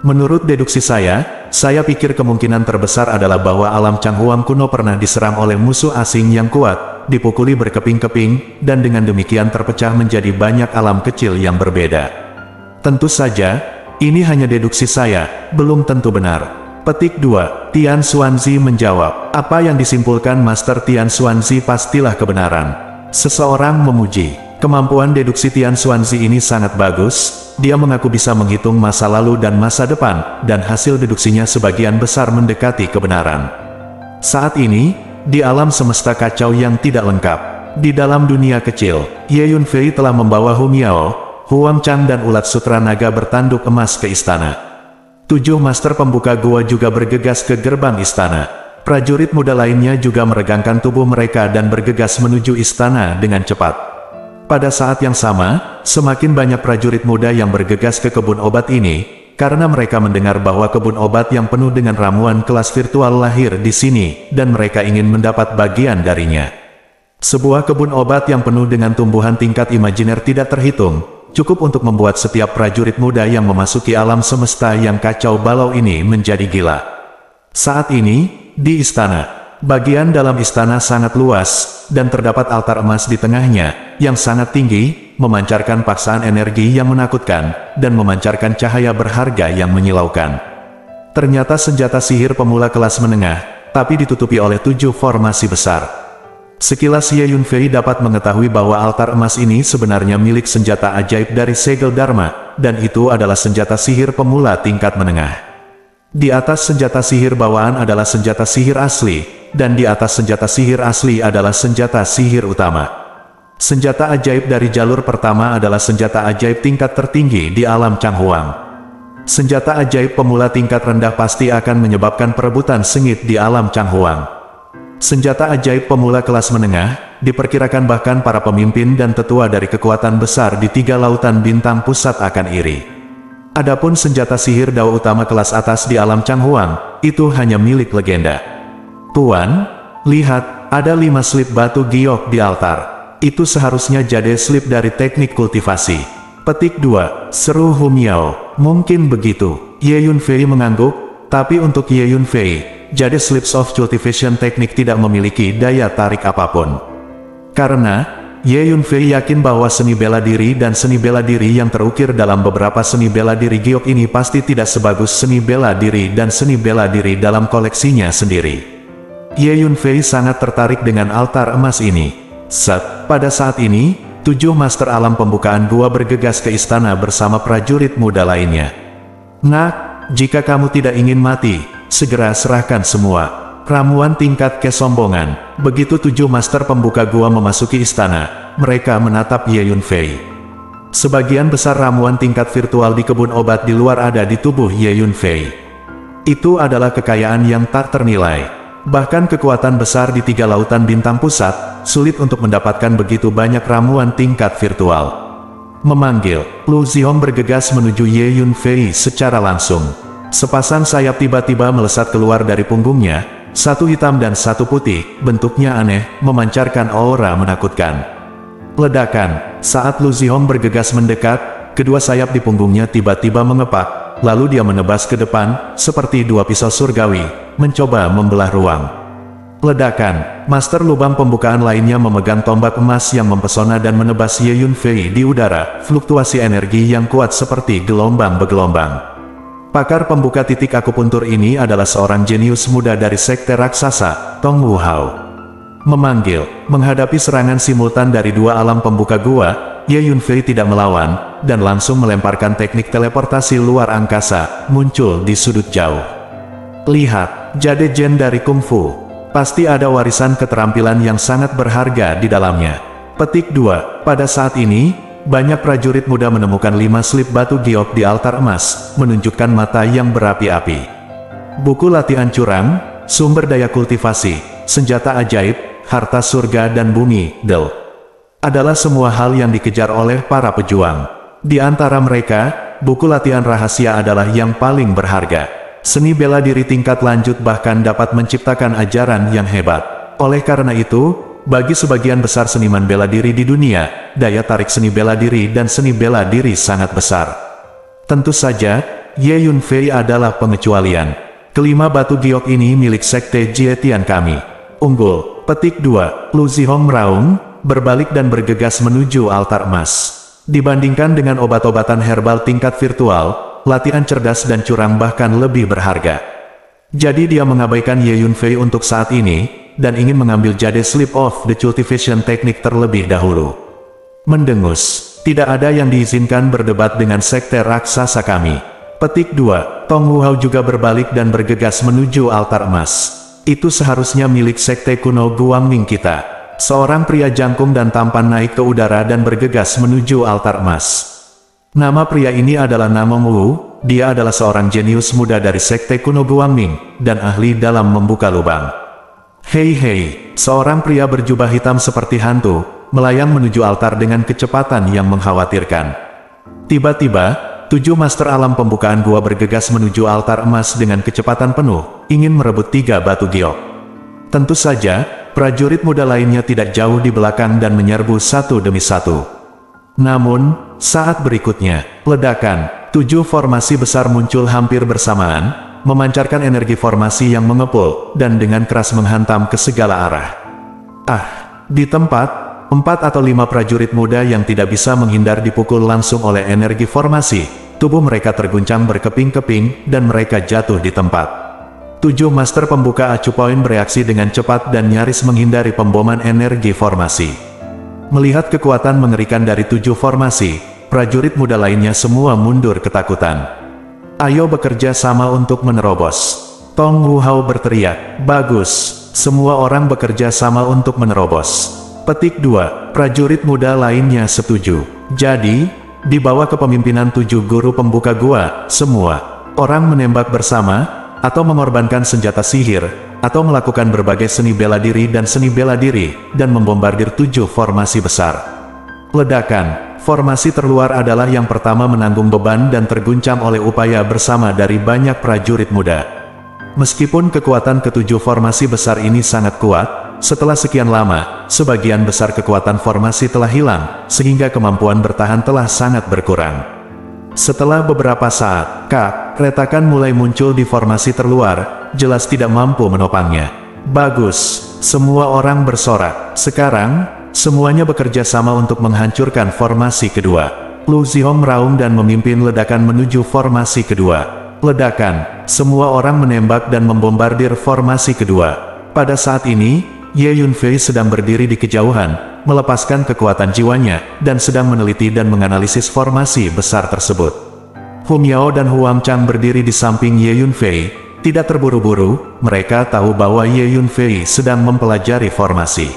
Menurut deduksi saya pikir kemungkinan terbesar adalah bahwa alam Changhuang kuno pernah diserang oleh musuh asing yang kuat, dipukuli berkeping-keping, dan dengan demikian terpecah menjadi banyak alam kecil yang berbeda. Tentu saja, ini hanya deduksi saya, belum tentu benar. Petik 2. Tian Xuanzi menjawab, apa yang disimpulkan Master Tian Xuanzi pastilah kebenaran. Seseorang memuji, kemampuan deduksi Tian Xuanzi ini sangat bagus, dia mengaku bisa menghitung masa lalu dan masa depan, dan hasil deduksinya sebagian besar mendekati kebenaran. Saat ini, di alam semesta kacau yang tidak lengkap. Di dalam dunia kecil, Ye Yunfei telah membawa Hu Miao, Huang Chang dan ulat sutra naga bertanduk emas ke istana. 7 master pembuka gua juga bergegas ke gerbang istana. Prajurit muda lainnya juga meregangkan tubuh mereka dan bergegas menuju istana dengan cepat. Pada saat yang sama, semakin banyak prajurit muda yang bergegas ke kebun obat ini, karena mereka mendengar bahwa kebun obat yang penuh dengan ramuan kelas virtual lahir di sini, dan mereka ingin mendapat bagian darinya. Sebuah kebun obat yang penuh dengan tumbuhan tingkat imajiner tidak terhitung, cukup untuk membuat setiap prajurit muda yang memasuki alam semesta yang kacau balau ini menjadi gila. Saat ini, di istana, bagian dalam istana sangat luas, dan terdapat altar emas di tengahnya, yang sangat tinggi, memancarkan paksaan energi yang menakutkan, dan memancarkan cahaya berharga yang menyilaukan. Ternyata senjata sihir pemula kelas menengah, tapi ditutupi oleh 7 formasi besar. Sekilas Ye Yunfei dapat mengetahui bahwa altar emas ini sebenarnya milik senjata ajaib dari segel Dharma, dan itu adalah senjata sihir pemula tingkat menengah. Di atas senjata sihir bawaan adalah senjata sihir asli, dan di atas senjata sihir asli adalah senjata sihir utama. Senjata ajaib dari jalur pertama adalah senjata ajaib tingkat tertinggi di alam Changhuang. Senjata ajaib pemula tingkat rendah pasti akan menyebabkan perebutan sengit di alam Changhuang. Senjata ajaib pemula kelas menengah, diperkirakan bahkan para pemimpin dan tetua dari kekuatan besar di 3 lautan bintang pusat akan iri. Adapun senjata sihir Dao utama kelas atas di alam Changhuang, itu hanya milik legenda. Tuan, lihat, ada 5 slip batu giok di altar. Itu seharusnya jade slip dari teknik kultivasi. Petik 2, seru Hu Miao. Mungkin begitu. Ye Yunfei mengangguk, tapi untuk Ye Yunfei, jade slips of cultivation teknik tidak memiliki daya tarik apapun. Karena, Ye Yunfei yakin bahwa seni bela diri dan seni bela diri yang terukir dalam beberapa seni bela diri giok ini pasti tidak sebagus seni bela diri dan seni bela diri dalam koleksinya sendiri. Ye Yunfei sangat tertarik dengan altar emas ini. Pada saat ini, 7 master alam pembukaan gua bergegas ke istana bersama prajurit muda lainnya. Nak, jika kamu tidak ingin mati, segera serahkan semua. Ramuan tingkat kesombongan. Begitu 7 master pembuka gua memasuki istana, mereka menatap Ye Yunfei. Sebagian besar ramuan tingkat virtual di kebun obat di luar ada di tubuh Ye Yunfei. Itu adalah kekayaan yang tak ternilai. Bahkan kekuatan besar di 3 lautan bintang pusat, sulit untuk mendapatkan begitu banyak ramuan tingkat virtual. Memanggil, Lu Zihong bergegas menuju Ye Yunfei secara langsung. Sepasang sayap tiba-tiba melesat keluar dari punggungnya, 1 hitam dan 1 putih, bentuknya aneh, memancarkan aura menakutkan. Ledakan, saat Lu Zihong bergegas mendekat, kedua sayap di punggungnya tiba-tiba mengepak, lalu dia menebas ke depan, seperti 2 pisau surgawi, mencoba membelah ruang. Ledakan, master lubang pembukaan lainnya memegang tombak emas yang mempesona dan menebas Ye Yunfei di udara, fluktuasi energi yang kuat seperti gelombang bergelombang. Pakar pembuka titik akupuntur ini adalah seorang jenius muda dari sekte raksasa, Tong Wu Hao. Memanggil, menghadapi serangan simultan dari 2 alam pembuka gua, Ye Yunfei tidak melawan, dan langsung melemparkan teknik teleportasi luar angkasa, muncul di sudut jauh. Lihat, jade Jen dari Kung Fu. Pasti ada warisan keterampilan yang sangat berharga di dalamnya. Petik 2, pada saat ini, banyak prajurit muda menemukan 5 slip batu giok di altar emas, menunjukkan mata yang berapi-api. Buku latihan curang, sumber daya kultivasi, senjata ajaib, harta surga dan bumi, adalah semua hal yang dikejar oleh para pejuang. Di antara mereka, buku latihan rahasia adalah yang paling berharga. Seni bela diri tingkat lanjut bahkan dapat menciptakan ajaran yang hebat. Oleh karena itu, bagi sebagian besar seniman bela diri di dunia, daya tarik seni bela diri dan seni bela diri sangat besar. Tentu saja, Ye Yunfei adalah pengecualian. Kelima batu giok ini milik sekte Jietian kami. Unggul. Petik 2, Lu Zihong meraung, berbalik dan bergegas menuju altar emas. Dibandingkan dengan obat-obatan herbal tingkat virtual, latihan cerdas dan curang bahkan lebih berharga. Jadi dia mengabaikan Ye Yunfei untuk saat ini, dan ingin mengambil jade slip of the cultivation teknik terlebih dahulu. Mendengus, tidak ada yang diizinkan berdebat dengan sekte raksasa kami. Petik 2, Tong Wu Hao juga berbalik dan bergegas menuju altar emas. Itu seharusnya milik sekte kuno Guangming kita. Seorang pria jangkung dan tampan naik ke udara dan bergegas menuju altar emas. Nama pria ini adalah Namong Wu. Dia adalah seorang jenius muda dari sekte kuno Guangming, dan ahli dalam membuka lubang. Hei hei, seorang pria berjubah hitam seperti hantu, melayang menuju altar dengan kecepatan yang mengkhawatirkan. Tiba-tiba, 7 master alam pembukaan gua bergegas menuju altar emas dengan kecepatan penuh, ingin merebut 3 batu giok. Tentu saja, prajurit muda lainnya tidak jauh di belakang dan menyerbu satu demi satu. Namun, saat berikutnya, ledakan, 7 formasi besar muncul hampir bersamaan, memancarkan energi formasi yang mengepul, dan dengan keras menghantam ke segala arah. Di tempat, 4 atau 5 prajurit muda yang tidak bisa menghindar dipukul langsung oleh energi formasi, tubuh mereka terguncang berkeping-keping, dan mereka jatuh di tempat. 7 master pembuka acu poin bereaksi dengan cepat dan nyaris menghindari pemboman energi formasi. Melihat kekuatan mengerikan dari 7 formasi, prajurit muda lainnya semua mundur ketakutan. Ayo bekerja sama untuk menerobos. Tong Wu Hao berteriak, bagus, semua orang bekerja sama untuk menerobos. Petik 2, prajurit muda lainnya setuju. Jadi, di bawah kepemimpinan 7 guru pembuka gua, semua orang menembak bersama, atau mengorbankan senjata sihir, atau melakukan berbagai seni bela diri dan seni bela diri, dan membombardir 7 formasi besar. Ledakan. Formasi terluar adalah yang pertama menanggung beban dan terguncang oleh upaya bersama dari banyak prajurit muda. Meskipun kekuatan ke-7 formasi besar ini sangat kuat, setelah sekian lama, sebagian besar kekuatan formasi telah hilang, sehingga kemampuan bertahan telah sangat berkurang. Setelah beberapa saat, retakan mulai muncul di formasi terluar, jelas tidak mampu menopangnya. Bagus, semua orang bersorak. Sekarang, semuanya bekerja sama untuk menghancurkan formasi kedua. Lu Zihong meraung dan memimpin ledakan menuju formasi kedua. Ledakan, semua orang menembak dan membombardir formasi kedua. Pada saat ini, Ye Yunfei sedang berdiri di kejauhan, melepaskan kekuatan jiwanya, dan sedang meneliti dan menganalisis formasi besar tersebut. Hu Miao dan Huang Chang berdiri di samping Ye Yunfei, tidak terburu-buru, mereka tahu bahwa Ye Yunfei sedang mempelajari formasi.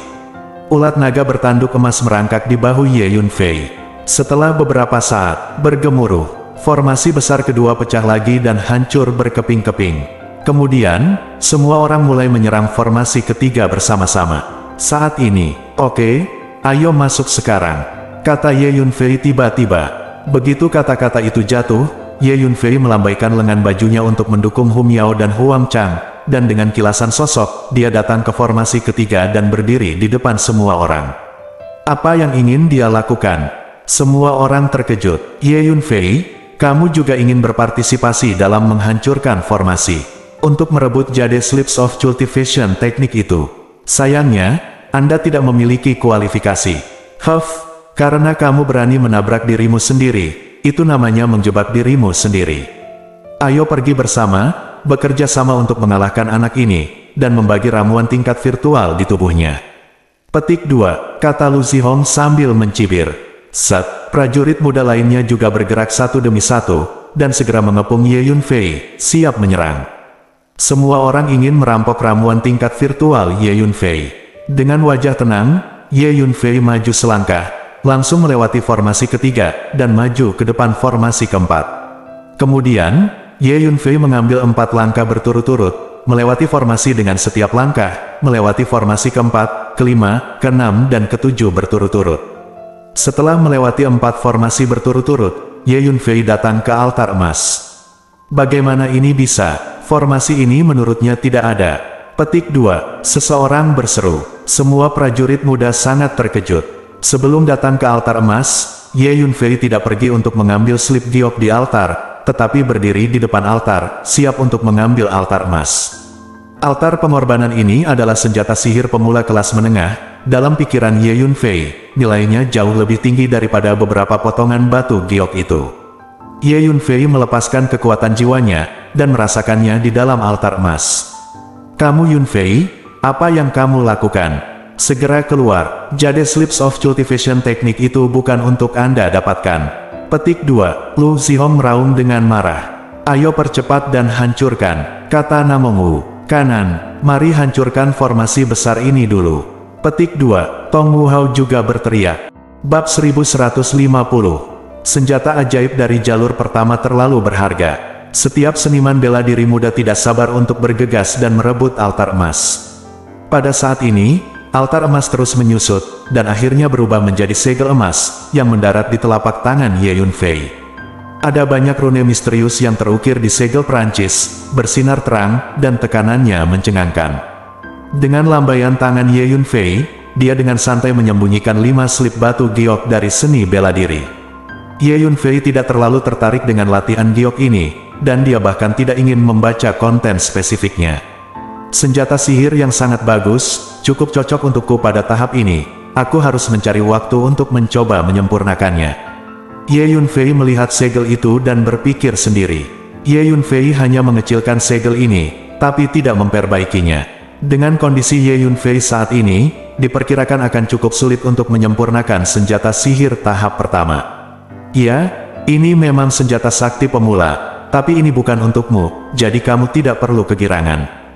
Ulat naga bertanduk emas merangkak di bahu Ye Yunfei. Setelah beberapa saat bergemuruh, formasi besar kedua pecah lagi dan hancur berkeping-keping. Kemudian, semua orang mulai menyerang formasi ketiga bersama-sama. Saat ini, oke, ayo masuk sekarang, kata Ye Yunfei tiba-tiba. Begitu kata-kata itu jatuh, Ye Yunfei melambaikan lengan bajunya untuk mendukung Hu Miao dan Huang Chang, dan dengan kilasan sosok, dia datang ke formasi ketiga dan berdiri di depan semua orang. Apa yang ingin dia lakukan? Semua orang terkejut. Ye Yunfei, kamu juga ingin berpartisipasi dalam menghancurkan formasi, untuk merebut Jade Slips of Cultivation teknik itu. Sayangnya, Anda tidak memiliki kualifikasi. Karena kamu berani menabrak dirimu sendiri, itu namanya menjebak dirimu sendiri. Ayo pergi bersama, bekerja sama untuk mengalahkan anak ini, dan membagi ramuan tingkat virtual di tubuhnya. Petik 2, kata Lu Zihong sambil mencibir. Prajurit muda lainnya juga bergerak satu demi satu, dan segera mengepung Ye Yunfei, siap menyerang. Semua orang ingin merampok ramuan tingkat virtual Ye Yunfei. Dengan wajah tenang, Ye Yunfei maju selangkah, langsung melewati formasi ketiga, dan maju ke depan formasi keempat. Kemudian, Ye Yunfei mengambil 4 langkah berturut-turut, melewati formasi dengan setiap langkah, melewati formasi keempat, kelima, keenam, dan ketujuh berturut-turut. Setelah melewati 4 formasi berturut-turut, Ye Yunfei datang ke altar emas. Bagaimana ini bisa? Formasi ini menurutnya tidak ada. Petik 2, seseorang berseru. Semua prajurit muda sangat terkejut. Sebelum datang ke altar emas, Ye Yunfei tidak pergi untuk mengambil slip giok di altar, tetapi berdiri di depan altar, siap untuk mengambil altar emas. Altar pengorbanan ini adalah senjata sihir pemula kelas menengah. Dalam pikiran Ye Yunfei, nilainya jauh lebih tinggi daripada beberapa potongan batu giok itu. Ye Yunfei melepaskan kekuatan jiwanya, dan merasakannya di dalam altar emas. Kamu Yunfei, apa yang kamu lakukan? Segera keluar, Jade Slips of Cultivation teknik itu bukan untuk Anda dapatkan. Petik 2, Lu Zihong meraung dengan marah. Ayo percepat dan hancurkan, kata Namong Wu. Kanan, mari hancurkan formasi besar ini dulu. Petik 2. Tong Wu Hao juga berteriak. Bab 1150. Senjata ajaib dari jalur pertama terlalu berharga. Setiap seniman bela diri muda tidak sabar untuk bergegas dan merebut altar emas. Pada saat ini, altar emas terus menyusut, dan akhirnya berubah menjadi segel emas, yang mendarat di telapak tangan Ye Yunfei. Ada banyak rune misterius yang terukir di segel Perancis, bersinar terang, dan tekanannya mencengangkan. Dengan lambaian tangan Ye Yunfei, dia dengan santai menyembunyikan 5 slip batu giok dari seni bela diri. Ye Yunfei tidak terlalu tertarik dengan latihan giok ini, dan dia bahkan tidak ingin membaca konten spesifiknya. Senjata sihir yang sangat bagus, cukup cocok untukku pada tahap ini. Aku harus mencari waktu untuk mencoba menyempurnakannya. Ye Yunfei melihat segel itu dan berpikir sendiri. Ye Yunfei hanya mengecilkan segel ini, tapi tidak memperbaikinya. Dengan kondisi Ye Yunfei saat ini, diperkirakan akan cukup sulit untuk menyempurnakan senjata sihir tahap pertama. Ya, ini memang senjata sakti pemula, tapi ini bukan untukmu, jadi kamu tidak perlu kegirangan.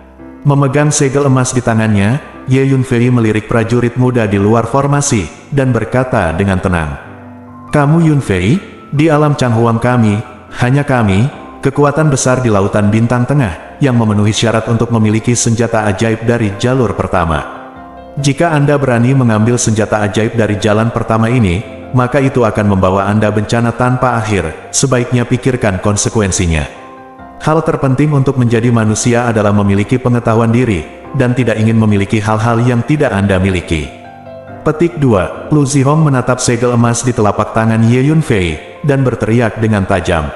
Memegang segel emas di tangannya, Ye Yunfei melirik prajurit muda di luar formasi, dan berkata dengan tenang. Kamu Yunfei, di alam Changhuang kami, hanya kami, kekuatan besar di lautan bintang tengah, yang memenuhi syarat untuk memiliki senjata ajaib dari jalur pertama. Jika Anda berani mengambil senjata ajaib dari jalan pertama ini, maka itu akan membawa Anda bencana tanpa akhir, sebaiknya pikirkan konsekuensinya. Hal terpenting untuk menjadi manusia adalah memiliki pengetahuan diri, dan tidak ingin memiliki hal-hal yang tidak Anda miliki. Petik 2. Lu Zihong menatap segel emas di telapak tangan Ye Yunfei, dan berteriak dengan tajam.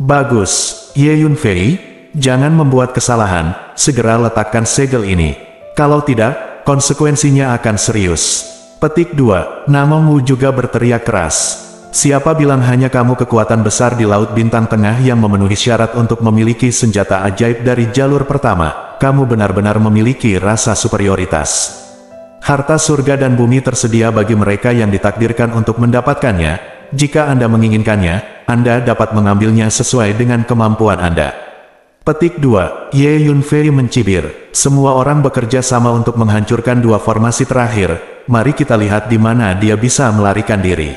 Bagus, Ye Yunfei, jangan membuat kesalahan, segera letakkan segel ini. Kalau tidak, konsekuensinya akan serius. Petik 2. Namong Wu juga berteriak keras. Siapa bilang hanya kamu kekuatan besar di Laut Bintang Tengah yang memenuhi syarat untuk memiliki senjata ajaib dari jalur pertama? Kamu benar-benar memiliki rasa superioritas. Harta surga dan bumi tersedia bagi mereka yang ditakdirkan untuk mendapatkannya. Jika Anda menginginkannya, Anda dapat mengambilnya sesuai dengan kemampuan Anda. Petik 2. Ye Yunfei mencibir. Semua orang bekerja sama untuk menghancurkan 2 formasi terakhir. Mari kita lihat di mana dia bisa melarikan diri.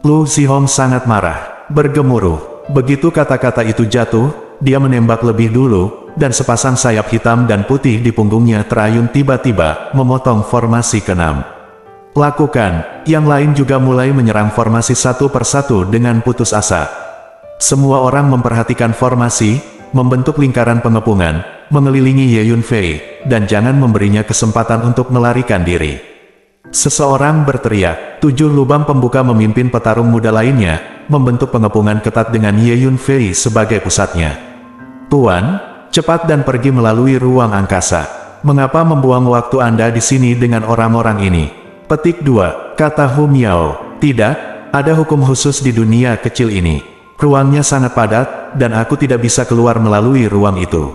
Lu Zihong sangat marah, bergemuruh. Begitu kata-kata itu jatuh, dia menembak lebih dulu, dan sepasang sayap hitam dan putih di punggungnya terayun tiba-tiba, memotong formasi ke-6. Lakukan. Yang lain juga mulai menyerang formasi satu persatu dengan putus asa. Semua orang memperhatikan formasi, membentuk lingkaran pengepungan, mengelilingi Ye Yunfei, dan jangan memberinya kesempatan untuk melarikan diri. Seseorang berteriak. 7 lubang pembuka memimpin petarung muda lainnya, membentuk pengepungan ketat dengan Ye Yunfei sebagai pusatnya. Tuan, cepat dan pergi melalui ruang angkasa. Mengapa membuang waktu Anda di sini dengan orang-orang ini? Petik 2. Kata Hu Miao. Tidak, ada hukum khusus di dunia kecil ini. Ruangnya sangat padat, dan aku tidak bisa keluar melalui ruang itu.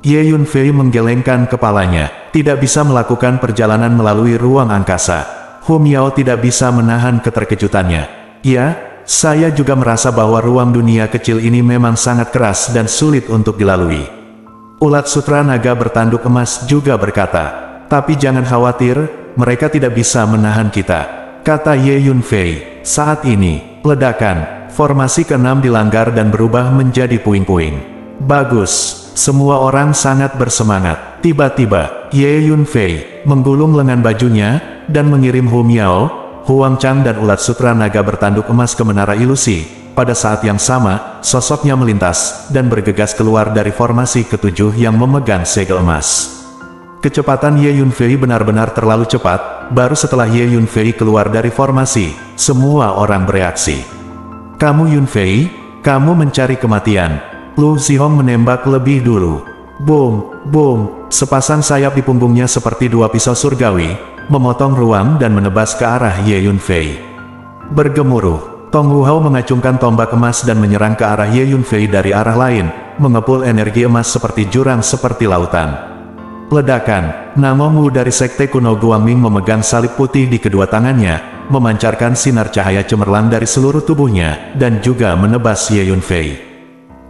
Ye Yunfei menggelengkan kepalanya. Tidak bisa melakukan perjalanan melalui ruang angkasa. Hu Miao tidak bisa menahan keterkejutannya. Ya, saya juga merasa bahwa ruang dunia kecil ini memang sangat keras dan sulit untuk dilalui. Ulat sutra naga bertanduk emas juga berkata, tapi jangan khawatir, mereka tidak bisa menahan kita. Kata Ye Yunfei. Saat ini, ledakan, formasi ke-6 dilanggar dan berubah menjadi puing-puing. Bagus, semua orang sangat bersemangat. Tiba-tiba, Ye Yunfei menggulung lengan bajunya, dan mengirim Hu Miao, Huang Chang dan ulat sutra naga bertanduk emas ke menara ilusi. Pada saat yang sama, sosoknya melintas, dan bergegas keluar dari formasi ke-7 yang memegang segel emas. Kecepatan Ye Yunfei benar-benar terlalu cepat. Baru setelah Ye Yunfei keluar dari formasi, semua orang bereaksi. Kamu Yunfei, kamu mencari kematian. Lu Zihong menembak lebih dulu. Boom, boom, sepasang sayap di punggungnya seperti 2 pisau surgawi, memotong ruang dan menebas ke arah Ye Yunfei. Bergemuruh. Tong Wu Hao mengacungkan tombak emas dan menyerang ke arah Ye Yunfei dari arah lain, mengepul energi emas seperti jurang seperti lautan. Ledakan. Namong Wu dari Sekte Kuno Guangming memegang salib putih di kedua tangannya, memancarkan sinar cahaya cemerlang dari seluruh tubuhnya, dan juga menebas Ye Yunfei.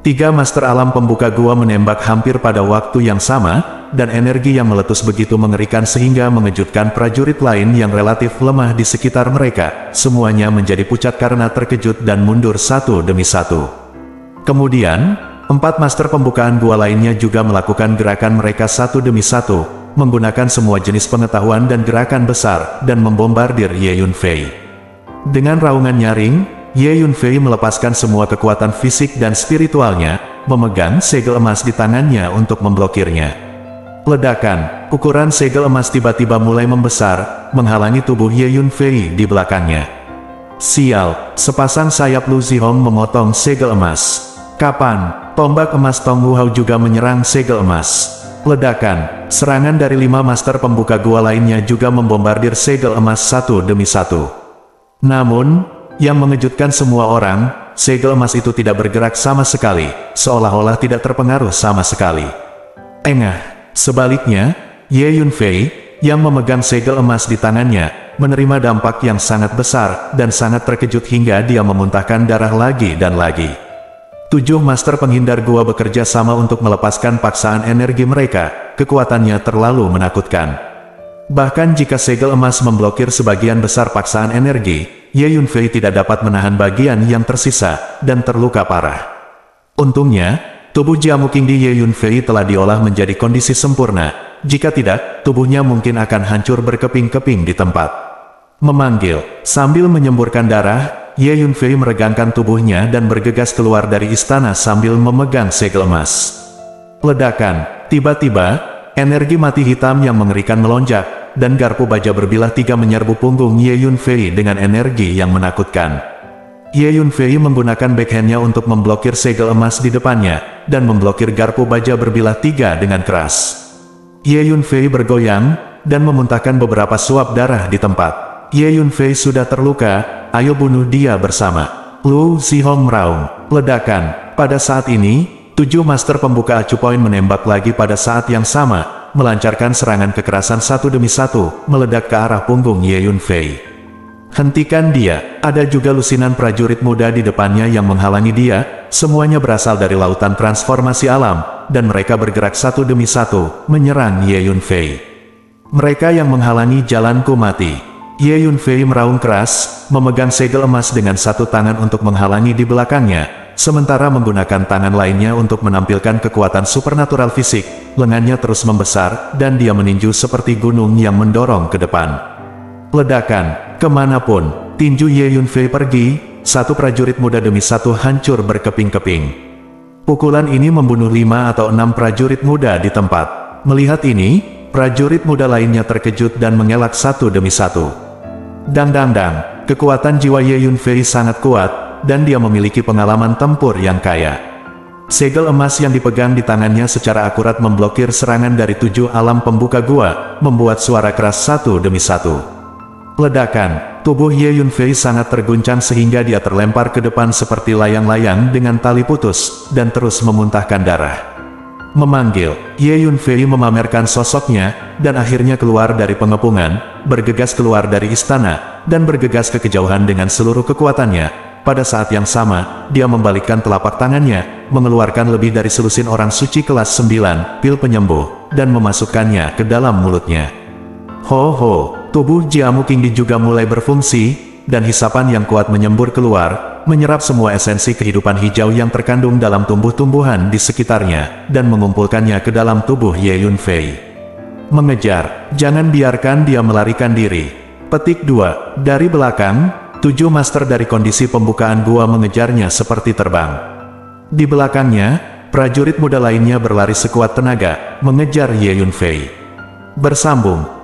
Tiga master alam pembuka gua menembak hampir pada waktu yang sama, dan energi yang meletus begitu mengerikan sehingga mengejutkan prajurit lain yang relatif lemah di sekitar mereka. Semuanya menjadi pucat karena terkejut dan mundur satu demi satu. Kemudian, 4 master pembukaan gua lainnya juga melakukan gerakan mereka satu demi satu, menggunakan semua jenis pengetahuan dan gerakan besar, dan membombardir Ye Yunfei. Dengan raungan nyaring, Ye Yunfei melepaskan semua kekuatan fisik dan spiritualnya, memegang segel emas di tangannya untuk memblokirnya. Ledakan, ukuran segel emas tiba-tiba mulai membesar, menghalangi tubuh Ye Yunfei di belakangnya. Sial, sepasang sayap Lu Zihong memotong segel emas. Kapan? Tombak emas Tong Wuhao juga menyerang segel emas. Ledakan, serangan dari 5 master pembuka gua lainnya juga membombardir segel emas satu demi satu. Namun, yang mengejutkan semua orang, segel emas itu tidak bergerak sama sekali, seolah-olah tidak terpengaruh sama sekali. Sebaliknya, Ye Yunfei, yang memegang segel emas di tangannya, menerima dampak yang sangat besar, dan sangat terkejut hingga dia memuntahkan darah lagi dan lagi. 7 master penghindar gua bekerja sama untuk melepaskan paksaan energi mereka, kekuatannya terlalu menakutkan. Bahkan jika segel emas memblokir sebagian besar paksaan energi, Ye Yunfei tidak dapat menahan bagian yang tersisa, dan terluka parah. Untungnya, tubuh Jiamu King di Ye Yunfei telah diolah menjadi kondisi sempurna, jika tidak, tubuhnya mungkin akan hancur berkeping-keping di tempat. Memanggil, sambil menyemburkan darah, Ye Yunfei meregangkan tubuhnya dan bergegas keluar dari istana sambil memegang segel emas. Ledakan, tiba-tiba, energi mati hitam yang mengerikan melonjak, dan garpu baja berbilah 3 menyerbu punggung Ye Yunfei dengan energi yang menakutkan. Ye Yunfei menggunakan backhandnya untuk memblokir segel emas di depannya, dan memblokir garpu baja berbilah 3 dengan keras. Ye Yunfei bergoyang, dan memuntahkan beberapa suap darah di tempat. Ye Yunfei sudah terluka, ayo bunuh dia bersama. Lu Zihong meraung. Ledakan, pada saat ini, 7 master pembuka acu poin menembak lagi pada saat yang sama, melancarkan serangan kekerasan satu demi satu, meledak ke arah punggung Ye Yunfei. Hentikan dia, ada juga lusinan prajurit muda di depannya yang menghalangi dia, semuanya berasal dari lautan transformasi alam, dan mereka bergerak satu demi satu, menyerang Ye Yunfei. Mereka yang menghalangi jalanku mati. Ye Yunfei meraung keras, memegang segel emas dengan satu tangan untuk menghalangi di belakangnya, sementara menggunakan tangan lainnya untuk menampilkan kekuatan supernatural fisik. Lengannya terus membesar, dan dia meninju seperti gunung yang mendorong ke depan. Ledakan, kemanapun tinju Ye Yunfei pergi, 1 prajurit muda demi 1 hancur berkeping-keping. Pukulan ini membunuh 5 atau 6 prajurit muda di tempat. Melihat ini, prajurit muda lainnya terkejut dan mengelak satu demi satu. Dang, kekuatan jiwa Ye Yunfei sangat kuat, dan dia memiliki pengalaman tempur yang kaya. Segel emas yang dipegang di tangannya secara akurat memblokir serangan dari 7 alam pembuka gua, membuat suara keras satu demi satu. Ledakan, tubuh Ye Yunfei sangat terguncang sehingga dia terlempar ke depan seperti layang-layang dengan tali putus, dan terus memuntahkan darah. Memanggil, Ye Yunfei memamerkan sosoknya, dan akhirnya keluar dari pengepungan, bergegas keluar dari istana, dan bergegas ke kejauhan dengan seluruh kekuatannya. Pada saat yang sama, dia membalikkan telapak tangannya, mengeluarkan lebih dari selusin orang suci kelas 9, pil penyembuh, dan memasukkannya ke dalam mulutnya. Tubuh Jiamu King juga mulai berfungsi, dan hisapan yang kuat menyembur keluar, menyerap semua esensi kehidupan hijau yang terkandung dalam tumbuh-tumbuhan di sekitarnya, dan mengumpulkannya ke dalam tubuh Ye Yunfei. Mengejar, jangan biarkan dia melarikan diri. Petik 2, dari belakang, 7 master dari kondisi pembukaan gua mengejarnya seperti terbang. Di belakangnya, prajurit muda lainnya berlari sekuat tenaga, mengejar Ye Yunfei. Bersambung.